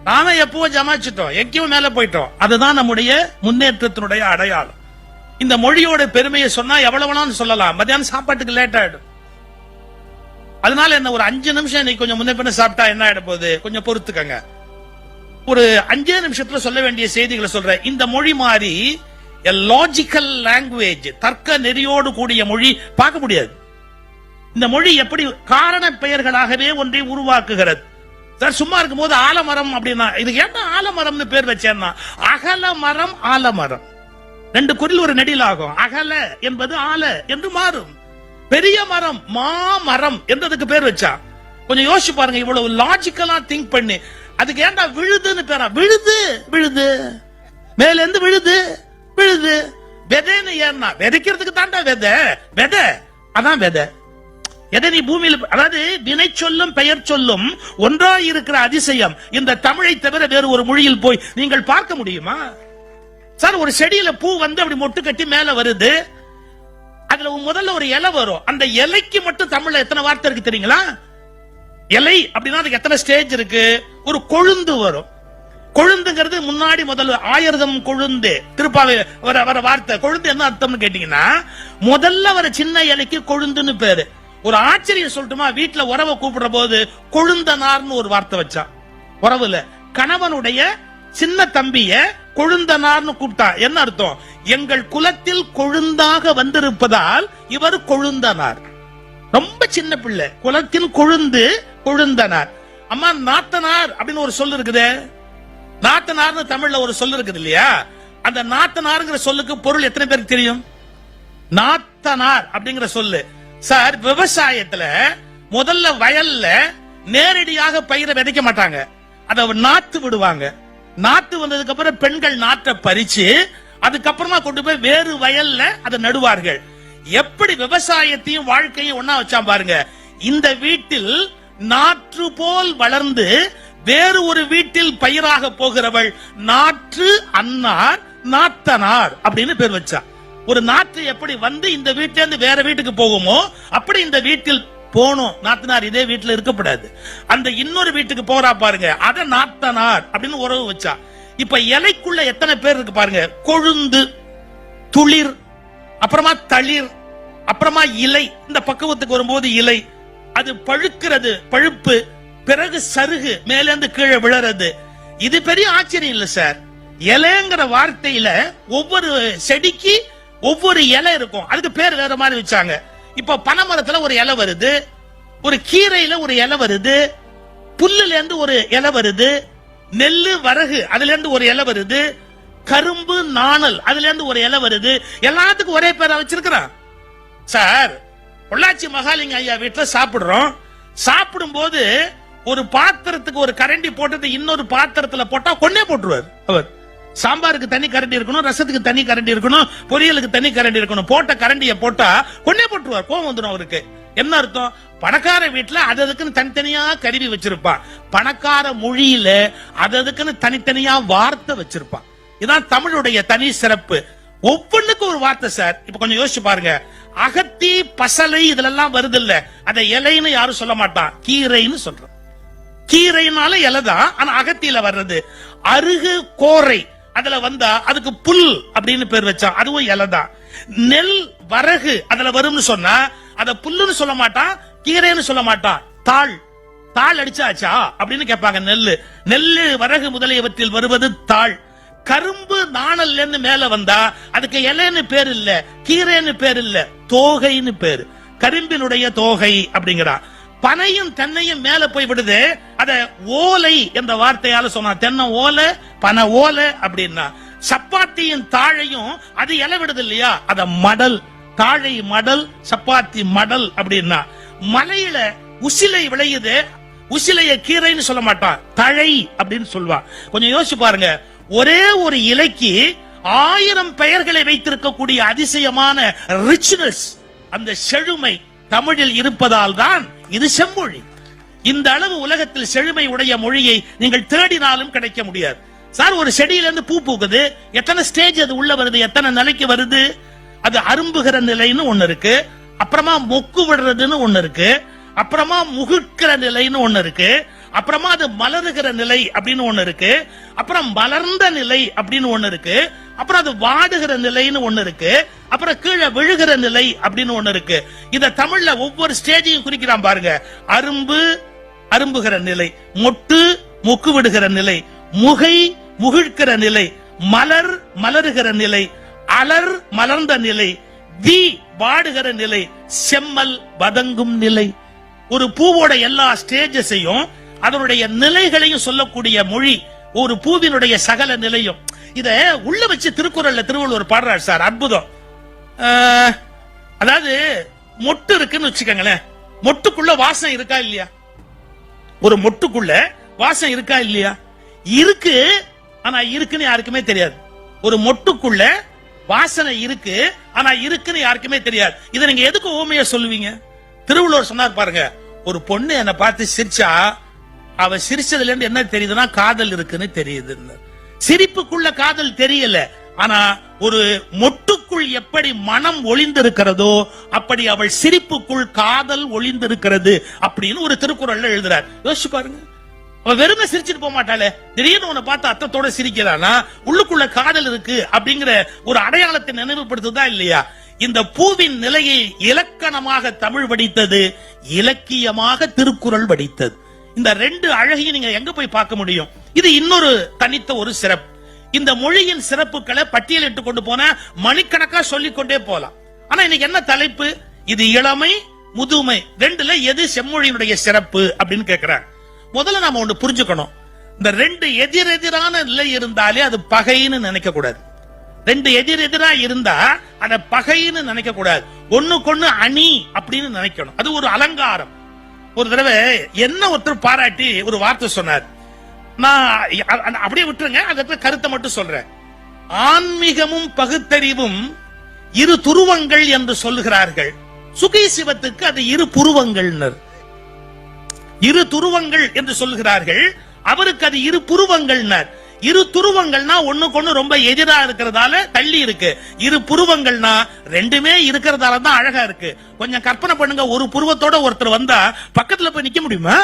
நாம எப்பவோ ஜமாச்சிட்டோம், எங்கேயும் மேல போயிட்டோம். அதுதான் நம்முடைய முன்னேற்றத்தினுடைய அடையாளம். இந்த மொழியோட பெருமையை சொன்னா எவ்வளவு சொல்லலாம். மத்தியானம் சாப்பாட்டுக்கு லேட் ஆயிடும். அதனால என்ன, ஒரு 5 நிமிஷம் இன்னைக்கு கொஞ்சம் முன்ன பின்ன சாப்பிட்டா என்ன ஆயிட போகுது, கொஞ்சம் பொறுத்துக்கங்க. ஒரு 5 நிமிஷத்துல சொல்ல வேண்டிய செய்திகளை சொல்றேன். இந்த மொழி மாதிரி லாஜிக்கல் லாங்குவேஜ், தர்க்க நெறியோடு கூடிய மொழி பார்க்க முடியாது. இந்த மொழி எப்படி காரண பெயர்களாகவே ஒன்றை உருவாக்குகிறது. சார் சும்மா இருக்கும் போது ஆலமரம் அப்படின்னா இதுக்கு என்ன ஆலமரம்னு பேர் வச்சேன்னா, அகல மரம் ஆலமரம் 2 குரில் ஒரு நெடில் ஆகும். அகல என்பது ஆல என்று மாறும். பெரிய மரம் மாமரம் என்றதுக்கு பேர் வச்சா. கொஞ்சம் யோசிச்சு பாருங்க, இவ்வளவு லாஜிக்கலா திங்க் பண்ணி அதுக்கு ஏன்டா விழுதுன்னு பேரா? விழுது விழுது மேல இருந்து விழுது விழுது. விதைன்னு ஏன்னா விதைக்கிறதுக்கு தாண்டா விதை. விதை அதான் விதை. எதை நீ பூமியில், அதாவது வினை சொல்லும் பெயர் சொல்லும் ஒன்றாய் இருக்கிற அதிசயம் இந்த தமிழை தவிர வேறு ஒரு மொழியில் போய் நீங்கள் பார்க்க முடியுமா? சார் ஒரு செடியில பூ வந்து அப்படி மொட்டு கட்டி மேல வருது. அதுல முதல்ல ஒரு இலை வரும். அந்த இலைக்கு மட்டும் தமிழ்ல எத்தனை வார்த்தை இருக்கு தெரியுங்களா? இலை அப்படின்னா அதுக்கு எத்தனை ஸ்டேஜ் இருக்கு? ஒரு கொழுந்து வரும். கொழுந்துங்கிறது முன்னாடி முதல்ல ஆயிரதம் கொழுந்து திருப்பாவை வர வார்த்தை. கொழுந்து என்ன அர்த்தம்னு கேட்டீங்கன்னா, முதல்ல வர சின்ன இலைக்கு கொழுந்துன்னு பேரு. ஒரு ஆச்சரியம் சொல்லட்டுமா? வீட்டுல உறவை கூப்பிடுற போது கொழுந்தனார்னு ஒரு வார்த்தை வச்சா. உறவுல கணவனுடைய சின்ன தம்பிய கொழுந்தனார்னு கூப்பிட்டா என்ன அர்த்தம்? எங்கள் குலத்தில் கொழுந்தாக வந்திருப்பதால் இவர் கொழுந்தனார். ரொம்ப சின்ன பிள்ளை, குலத்தின் கொழுந்து கொழுந்தனார். அம்மா நாத்தனார் அப்படின்னு ஒரு சொல் இருக்குது. நாத்தனார்னு தமிழ்ல ஒரு சொல் இருக்குது இல்லையா? அந்த நாத்தனார்ங்கிற சொல்லுக்கு பொருள் எத்தனை பேருக்கு தெரியும்? நாத்தனார் அப்படிங்கிற சொல்லு சார் விவசாயத்துல முதல்ல வயல்ல நேரடியாக பயிரை விதைக்க மாட்டாங்க, அதை நாத்து விடுவாங்க. நாத்து வந்ததுக்கு அப்புறம் பெண்கள் நாற்றை பறிச்சு அதுக்கப்புறமா கொண்டு போய் வேறு வயல்ல அதை நடுவார்கள். எப்படி விவசாயத்தையும் வாழ்க்கையும் ஒன்னா வச்சா பாருங்க. இந்த வீட்டில் நாற்று போல் வளர்ந்து வேறு ஒரு வீட்டில் பயிராக போகிறவள் நாற்று அன்னார் நாத்தனார் அப்படின்னு பேர் வச்சா. ஒரு நாற்று எப்படி வந்து இந்த வீட்டுல இருந்து வேற வீட்டுக்கு போகுமோ அப்படி இந்த வீட்டில் போனோம். நாத்தனார் இதே வீட்டுல இருக்கப்படாது, அந்த இன்னொரு வீட்டுக்கு போறா பாருங்க, அத நாத்தனார் அப்படின்னு உறவு வச்சா. இப்ப இலைக்குள்ள எத்தனை பேர் இருக்கு பாருங்க. கொழுந்து, துளிர், அப்புறமா தளிர், அப்புறமா இலை. இந்த பக்குவத்துக்கு வரும்போது இலை, அது பழுக்கிறது, பழுப்பு, பிறகு சருகு, மேல இருந்து கீழே விழறது. இது பெரிய ஆச்சரியம் இல்ல சார். இலைங்கிற வார்த்தையில ஒவ்வொரு செடிக்கு ஒவ்வொரு இலை இருக்கும், அதுக்கு பேர் வேற மாதிரி வச்சாங்க. இப்ப பனைமரத்துல ஒரு இலை வருது, ஒரு கீரையில ஒரு இலை வருது, புல்லுல இருந்து ஒரு இலை வருது, நெல்லு வரகு அதுல இருந்து ஒரு இலை வருது, கரும்பு நாணல் அதுல இருந்து ஒரு இலை வருது. எல்லாத்துக்கும் ஒரே பேரா வச்சிருக்கிறான் சார். பொள்ளாச்சி மகாலிங்க ஐயா வீட்டுல சாப்பிடுறோம். சாப்பிடும் போது ஒரு பாத்திரத்துக்கு ஒரு கரண்டி போட்டது இன்னொரு பாத்திரத்துல போட்டா கொன்னே போட்டுருவார் அவர். சாம்பாருக்கு தனி கரண்டி இருக்கணும், ரசத்துக்கு தனி கரண்டி இருக்கணும், பொரியலுக்கு தனி கரண்டி இருக்கணும். போட்ட கரண்டியை போட்டா கொன்னே போட்டுருவார். கோவம் வந்துடும் அவருக்கு. என்ன அர்த்தம்? பணக்கார வீட்டுல அதுக்குன்னு தனித்தனியா கருவி வச்சிருப்பான். பணக்கார மொழியில அதுக்குன்னு தனித்தனியா வார்த்தை வச்சிருப்பான். இதான் தமிழுடைய தனி சிறப்பு. ஒவ்வொன்றுக்கும் ஒரு வார்த்தை சார். இப்ப கொஞ்சம் யோசிச்சு பாருங்க. அகத்தி பசலை இதெல்லாம் வருது இல்ல, அத இலைன்னு யாரும் சொல்ல மாட்டான், கீரைன்னு சொல்றோம். கீரைனால இலைதான், ஆனா அகத்தியில வர்றது. அருகு கோரை அதுல வந்தா அதுக்கு புல் அப்படின்னு பேர் வச்சான், அதுவும் இலைதான். நெல் வரகு அதுல வரும்னு சொன்னா அத புல்லுன்னு சொல்ல மாட்டான், கீரைன்னு சொல்ல மாட்டான், தாள். தாள் அடிச்சாச்சா அப்படின்னு கேட்பாங்க. நெல்லு வரகு முதலியவற்றில் வருவது தாள். கரும்பு நாணல்ல மேல வந்தா அதுக்கு இலைன்னு பேர் இல்ல, கீரைன்னு பேர் இல்ல, தோகைன்னு பேரு. கரும்பினுடைய தோகை அப்படிங்கிறா. பனையும் தென்னையும் மேல போய் விடுது, அத ஓலை என்ற வார்த்தையால சொன்னா, தென்னை ஓலை பனை ஓலை அப்படின்னா. சப்பாத்தியின் தாழையும் அது இலை விடுது இல்லையா, அத மடல், தாழை மடல், சப்பாத்தி மடல் அப்படின்னா. மலையில உசிலை விளையுது, உசிலைய கீரைன்னு சொல்ல மாட்டான், தழை அப்படின்னு சொல்லுவான். கொஞ்சம் யோசிச்சு பாருங்க, ஒரே ஒரு இலைக்கு 1000 பெயர்களை வைத்திருக்கக்கூடிய அதிசயமான ரிச்னஸ், அந்த செழுமை தமிழில் இருப்பதால் தான் இது செம்மொழி. இந்த அளவு உலகத்தில் செழுமை உடைய மொழியை நீங்கள் தேடினாலும் கிடைக்க முடியாது. சார், ஒரு செடியில இருந்து பூ பூக்குது, எத்தனை ஸ்டேஜ் அது உள்ள வருது, எத்தனை நிலைக்கு வருது. அது அரும்புகிற நிலைன்னு ஒண்ணு இருக்கு, அப்புறமா மொக்கு விடுறதுன்னு ஒண்ணு இருக்கு, அப்புறமா முகிழ்க்கிற நிலைன்னு ஒண்ணு இருக்கு, அப்புறமா அது மலருகிற நிலை அப்படின்னு ஒண்ணு இருக்கு, அப்புறம் மலர்ந்த நிலை அப்படின்னு ஒண்ணு இருக்கு, அப்புறம் அது வாடுகிற நிலைன்னு ஒண்ணு இருக்கு, அப்புறம் கீழே விழுகிற நிலை அப்படின்னு ஒண்ணு இருக்கு. இத தமிழ்ல ஒவ்வொரு ஸ்டேஜையும் குறிக்கிறான் பாருங்க. அரும்பு அரும்புகிற நிலை, மொட்டு மொக்கு விடுகிற நிலை, முகை முகிழ்க்கிற நிலை, மலர் மலருகிற நிலை, அலர் மலர்ந்த நிலை, வி வாடுகிற நிலை, செம்மல் வதங்கும் நிலை. ஒரு பூவோட எல்லா ஸ்டேஜஸையும் அதனுடைய நிலைகளையும் சொல்லக்கூடிய மொழி ஒரு பூவினுடைய சகல நிலையும். இத உள்ள வச்சு திருக்குறள்ல திருவள்ளுவர் பாடுறார் சார், அற்புதம். அதாவது மொட்டு இருக்குன்னு வச்சுக்கோங்களேன், மொட்டுக்குள்ள வாசம் இருக்கா இல்லையா? ஒரு மொட்டுக்குள்ள வாசம் இருக்கா இல்லையா? இருக்கு, ஆனா இருக்குன்னு யாருக்குமே தெரியாது. ஒரு மொட்டுக்குள்ள வாசனை இருக்கு, ஆனா இருக்குன்னு யாருக்குமே தெரியாது. இதை நீங்க எதுக்கு ஊமையா சொல்லுவீங்க? திருவள்ளுவர் சொன்னார் பாருங்க, ஒரு பொண்ணு என்னை பார்த்து சிரிச்சா அவ சிரிச்சதுல இருந்து என்ன தெரியுதுன்னா காதல் இருக்குன்னு தெரியுதுன்னு. சிரிப்புக்குள்ள காதல் தெரியல, ஆனா ஒரு மொட்டுக்குள் எப்படி மனம் ஒளிந்திருக்கிறதோ அப்படி அவள் சிரிப்புக்குள் காதல் ஒளிந்திருக்கிறது அப்படின்னு ஒரு திருக்குறள்ல எழுதுறார். யோசிச்சு பாருங்க, அவ வெறுமை சிரிச்சிட்டு போக மாட்டாளே, திடீர்னு உன்னை பார்த்து அத்தத்தோட சிரிக்கிறானா, உள்ளுக்குள்ள காதல் இருக்கு அப்படிங்கிற ஒரு அடையாளத்தை நினைவுபடுத்துதா இல்லையா? இந்த பூவின் நிலையை இலக்கணமாக தமிழ் வடித்தது, இலக்கியமாக திருக்குறள் வடித்தது. இந்த ரெண்டு அழகையும் நீங்க எங்க போய் பார்க்க முடியும்? இது இன்னொரு தனித்த ஒரு சிறப்பு. இந்த மொழியின் சிறப்புகளை பட்டியலிட்டு கொண்டு போன மணிக்கணக்கா சொல்லிக் கொண்டே போலாம். ஆனா இன்னைக்கு என்ன தலைப்பு? இது இளமை முதுமை ரெண்டுல எது செம்மொழியினுடைய சிறப்பு அப்படின்னு கேட்கிறார். முதல்ல நாம ஒண்ணு புரிஞ்சுக்கணும், இந்த ரெண்டு எதிரெதிரான நிலை இருந்தாலே அது பகைன்னு நினைக்க கூடாது. ரெண்டு எதிரெதிரா இருந்தா அத பகைன்னு நினைக்க கூடாது, ஒண்ணுக்கொண்ணு அணி அப்படின்னு நினைக்கணும். அது ஒரு அலங்காரம். ஒரு தடவை என்ன ஒருத்தர் பாராட்டி ஒரு வார்த்தை சொன்னார், நான் அப்படியே விட்டுருங்க, அதுக்கு கருத்தை மட்டும் சொல்றேன். ஆன்மீகமும் பகுத்தறிவும் இரு துருவங்கள் என்று சொல்லுகிறார்கள். சுகி சிவத்துக்கு அது இரு புருவங்கள், இரு துருவங்கள் என்று சொல்லுகிறார்கள். அவருக்கு அது இரு புருவங்கள். இரு துருவங்கள்னா ஒண்ணுக்கு ரொம்ப எதிரா இருக்கிறதால தள்ளி இருக்கு. இரு புருவங்கள்னா ரெண்டுமே இருக்கிறதால தான் அழகா இருக்கு. கொஞ்சம் கற்பனை பண்ணுங்க, ஒரு புருவத்தோட ஒருத்தர் வந்தா பக்கத்துல போய் நிக்க முடியுமா?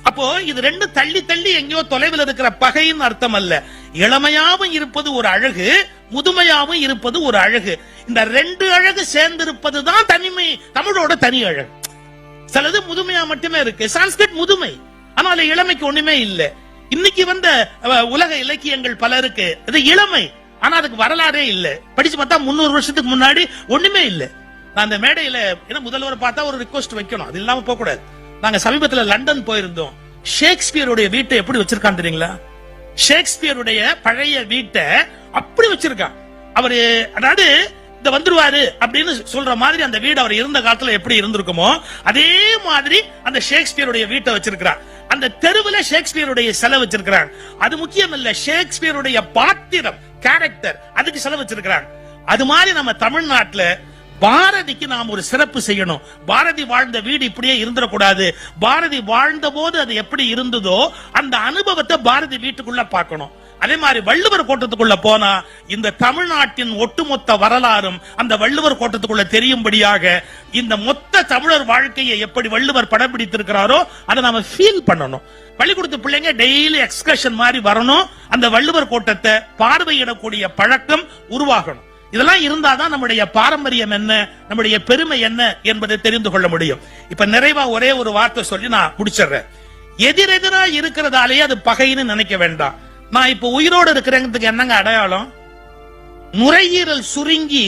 அப்போ இது ரெண்டு தள்ளி தள்ளி எங்கேயோ தொலைவில் இருக்கிற பகையின் அர்த்தம் அல்ல. இளமையாவும் இருப்பது ஒரு அழகு, முதுமையாவும் இருப்பது ஒரு அழகு. இந்த ரெண்டு அழகு சேர்ந்திருப்பதுதான் தனிமை, தமிழோட தனி அழகு. சிலது முதுமையா மட்டுமே இருக்கு. சான்ஸ்கிரிட் முதுமை, ஆனால் இளமைக்கு ஒண்ணுமே இல்லை. இன்னைக்கு வந்த உலக இலக்கியங்கள் பல இருக்கு, இது இளமை, ஆனா அதுக்கு வரலாறே இல்ல. படிச்சு பார்த்தா 300 வருஷத்துக்கு முன்னாடி ஒண்ணுமே இல்ல. நான் அந்த மேடையில முதல்வரை பார்த்தா ஒரு ரிக்வெஸ்ட் வைக்கணும், அது இல்லாம போக கூடாது. நாங்க சமீபத்துல லண்டன் போயிருந்தோம். ஷேக்ஸ்பியருடைய வீட்டை எப்படி வச்சிருக்கான் தெரியுங்களா? ஷேக்ஸ்பியருடைய பழைய வீட்டை அப்படி வச்சிருக்கான். அவரு அதாவது இந்த வந்துருவாரு அப்படின்னு சொல்ற மாதிரி அந்த வீடு அவர் இருந்த காலத்துல எப்படி இருந்திருக்குமோ அதே மாதிரி அந்த ஷேக்ஸ்பியருடைய வீட்டை வச்சிருக்கிறார். அந்த தெருவுல ஷேக்ஸ்பியருடைய சிலை வச்சிருக்கிறார். அது முக்கியம் இல்ல, ஷேக்ஸ்பியருடைய பாத்திரம், கேரக்டர், அதுக்கு சிலை வச்சிருக்கிறார். அது மாதிரி நம்ம தமிழ்நாட்டுல பாரதிக்கு நாம் ஒரு சிறப்பு செய்யணும். பாரதி வாழ்ந்த வீடு இப்படியே இருந்துடக்கூடாது. பாரதி வாழ்ந்த போது அது எப்படி இருந்ததோ அந்த அனுபவத்தை பாரதி வீட்டுக்குள்ள பார்க்கணும். அதே மாதிரி வள்ளுவர் கோட்டத்துக்குள்ள போனா இந்த தமிழ்நாட்டின் ஒட்டுமொத்த வரலாறும் அந்த வள்ளுவர் கோட்டத்துக்குள்ள தெரியும்படியாக இந்த மொத்த தமிழர் வாழ்க்கையை எப்படி வள்ளுவர் படம் பிடித்திருக்கிறாரோ அதை நாம ஃபீல் பண்ணணும். பள்ளிக்கூடத்து பிள்ளைங்க டெய்லி எக்ஸ்கர்ஷன் மாதிரி வரணும், அந்த வள்ளுவர் கோட்டத்தை பார்வையிடக்கூடிய பழக்கம் உருவாகணும். இதெல்லாம் இருந்தாதான் நம்முடைய பாரம்பரியம் என்ன, நம்முடைய பெருமை என்ன என்பதை தெரிந்து கொள்ள முடியும். இப்ப நிறைவா ஒரே ஒரு வார்த்தை சொல்லி நான் முடிச்சிடுறேன். எதிரெதிரா இருக்கிறதாலேயே அது பகைன்னு நினைக்க வேண்டாம். நான் இப்ப உயிரோடு இருக்கிறேங்கிறதுக்கு என்னங்க அடையாளம்? நுரையீரல் சுருங்கி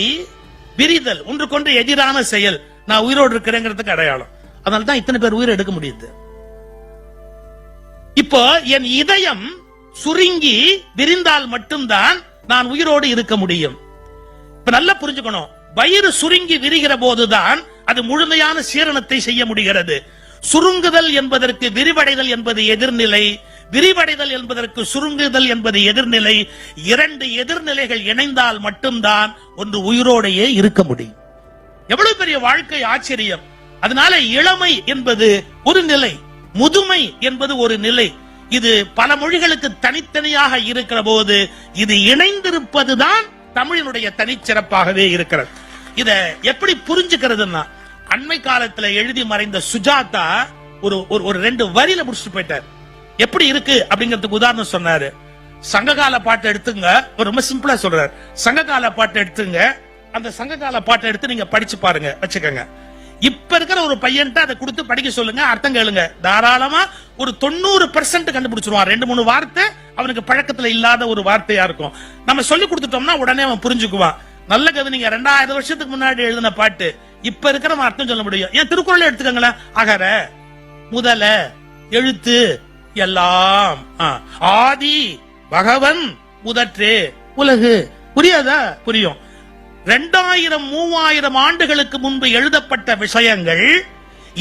விரிதல் ஒன்றுக்கொன்று எதிரான செயல். நான் உயிரோடு இருக்கிறேங்கிறதுக்கு அடையாளம். அதனால தான் இத்தனை பேர் உயிர் எடுக்க முடியுது. இப்போ என் இதயம் சுருங்கி விரிந்தால் மட்டும்தான் நான் உயிரோடு இருக்க முடியும். இப்ப நல்லா புரிஞ்சுக்கணும், வயிறு சுருங்கி விரிகிற போதுதான் அது முழுமையான சீரணத்தை செய்ய முடிகிறது. சுருங்குதல் என்பதற்கு விரிவடைதல் என்பது எதிர்நிலை, விரிவடைதல் என்பதற்கு சுருங்குதல் என்பது எதிர்நிலை. இரண்டு எதிர்நிலைகள் இணைந்தால் மட்டும்தான் ஒன்று உயிரோடையே இருக்க முடியும். எவ்வளவு பெரிய வாழ்க்கை ஆச்சரியம்! அதனால இளமை என்பது ஒரு நிலை, முதுமை என்பது ஒரு நிலை. இது பல மொழிகளுக்கு தனித்தனியாக இருக்கிற போது இது இணைந்திருப்பதுதான் தமிழினுடைய தனிச்சிறப்பாகவே இருக்கிறது. இத எப்படி புரிஞ்சுக்கிறதுன்னா, அண்மை காலத்துல எழுதி மறைந்த சுஜாதா ஒரு ரெண்டு வரியில முடிச்சுட்டு போயிட்டார். எப்படி இருக்கு அப்படிங்கிறதுக்கு உதாரணம் சொன்னாரு. சங்ககால பாட்டை எடுத்துங்க, ரொம்ப சிம்பிளா சொல்றாரு. சங்ககால பாட்டை எடுத்துங்க, அந்த சங்ககால பாட்டை எடுத்து நீங்க படிச்சு பாருங்க, வச்சுக்கோங்க. இப்ப இருக்கிற ஒரு பையன்ட்ட அதை கொடுத்து படிக்க சொல்லுங்க, அர்த்தம் கேளுங்க, தாராளமா ஒரு 90% கண்டுபிடிச்சிருவான். 2-3 வார்த்தை அவனுக்கு பழக்கத்துல இல்லாத ஒரு வார்த்தையா இருக்கும். நம்ம சொல்லி கொடுத்துட்டோம்னா உடனே அவன் புரிஞ்சுக்குவான். நல்ல கவனிங்க, 2000 வருஷத்துக்கு முன்னாடி எழுதின பாட்டு இப்ப இருக்கிற அர்த்தம் சொல்ல முடியும். ஏன் திருக்குறள் எடுத்துக்கங்களேன், அகர முதல எழுத்து எல்லாம் ஆதி பகவன் முதற்றே உலகு. புரியாதா? புரியும். 2000-3000 ஆண்டுகளுக்கு முன்பு எழுதப்பட்ட விஷயங்கள்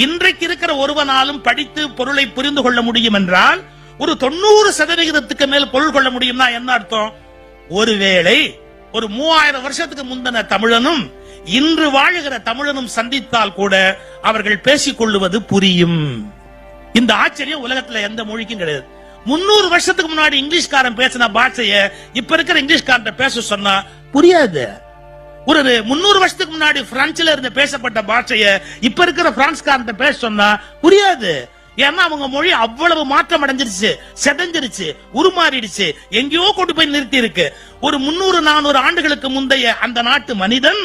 இன்றைக்கு இருக்கிற ஒருவனாலும் படித்து பொருளை புரிந்து கொள்ள முடியும் என்றால் ஒரு 90% மேல் பொருள் கொள்ள முடியும்னா என்ன அர்த்தம்? ஒருவேளை ஒரு 3000 வருஷத்துக்கு முந்தின தமிழனும் இன்று வாழுகிற தமிழனும் சந்தித்தால் கூட அவர்கள் பேசிக் கொள்ளுவது புரியும். இந்த ஆச்சரியம் உலகத்துல எந்த மொழிக்கும் கிடையாது. 300 வருஷத்துக்கு முன்னாடி இங்கிலீஷ்காரன் பேசின பாஷைய இப்ப இருக்கிற இங்கிலீஷ்காரன் பேச சொன்னா புரியாது. ஒரு 300 வருஷத்துக்கு முன்னாடி பிரெஞ்சுல இருந்து பேசப்பட்ட பாஷைய இப்ப இருக்கிற பிரான்ஸ்காரன் பேச சொன்னா புரியாது. ஏன்னா அவங்க மொழி அவ்வளவு மாற்றம் அடைஞ்சிருச்சு, செதஞ்சிருச்சு, உருமாறிடுச்சு, எங்கேயோ கொண்டு போய் நிறுத்தி இருக்கு. ஒரு 300-400 ஆண்டுகளுக்கு முந்தைய அந்த நாட்டு மனிதன்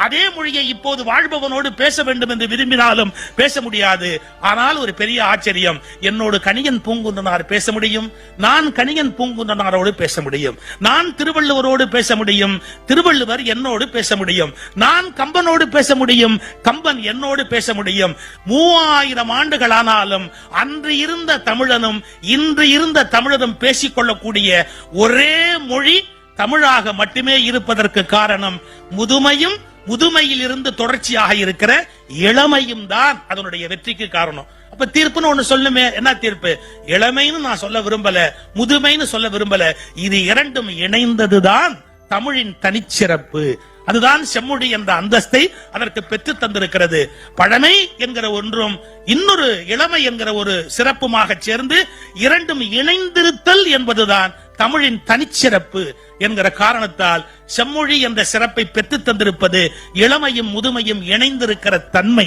அதே மொழியை இப்போது வாழ்பவனோடு பேச வேண்டும் என்று விரும்பினாலும் பேச முடியாது. ஆனால் ஒரு பெரிய ஆச்சரியம், என்னோடு கணியன் பூங்குன்றனார் பேச முடியும், நான் கணியன் பூங்குன்றனாரோடு பேச முடியும், நான் திருவள்ளுவரோடு பேச முடியும், திருவள்ளுவர் என்னோடு பேச முடியும், நான் கம்பனோடு பேச முடியும், கம்பன் என்னோடு பேச முடியும். 3000 ஆண்டுகளானாலும் அன்று இருந்த தமிழனும் இன்று இருந்த தமிழனும் பேசிக் கொள்ளக்கூடிய ஒரே மொழி தமிழாக மட்டுமே இருப்பதற்கு காரணம் முதுமையும், முதுமையில் இருந்து தொடர்ச்சியாக இருக்கிற இளமையும் தான் அதனுடைய வெற்றிக்கு காரணம். அப்ப தீர்ப்புன்னு ஒண்ணு சொல்லுமே, என்ன தீர்ப்பு? இளமைன்னு நான் சொல்ல விரும்பல, முதுமைன்னு சொல்ல விரும்பல. இது இரண்டும் இணைந்ததுதான் தமிழின் தனிச்சிறப்பு. அதுதான் செம்மொழி என்ற அந்தஸ்தை அதற்கு பெற்று தந்திருக்கிறது. பழமை என்கிற ஒன்றும் இன்னொரு இளமை என்கிற ஒரு சிறப்புமாக சேர்ந்து இரண்டும் இணைந்திருத்தல் என்பதுதான் தமிழின் தனிச்சிறப்பு என்கிற காரணத்தால் செம்மொழி என்ற சிறப்பை பெற்று தந்திருப்பது இளமையும் முதுமையும் இணைந்திருக்கிற தன்மை.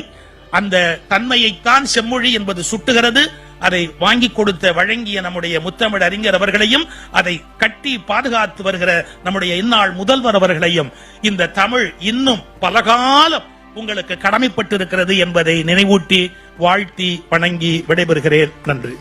அந்த தன்மையைத்தான் செம்மொழி என்பது சுட்டுகிறது. அதை வாங்கி கொடுத்த வழங்கிய நம்முடைய முத்தமிழ் அறிஞர் அவர்களையும், அதை கட்டி பாதுகாத்து வருகிற நம்முடைய இந்நாள் முதல்வர் அவர்களையும் இந்த தமிழ் இன்னும் பலகாலம் உங்களுக்கு கடமைப்பட்டு இருக்கிறது என்பதை நினைவூட்டி வாழ்த்தி வணங்கி விடைபெறுகிறேன். நன்றி.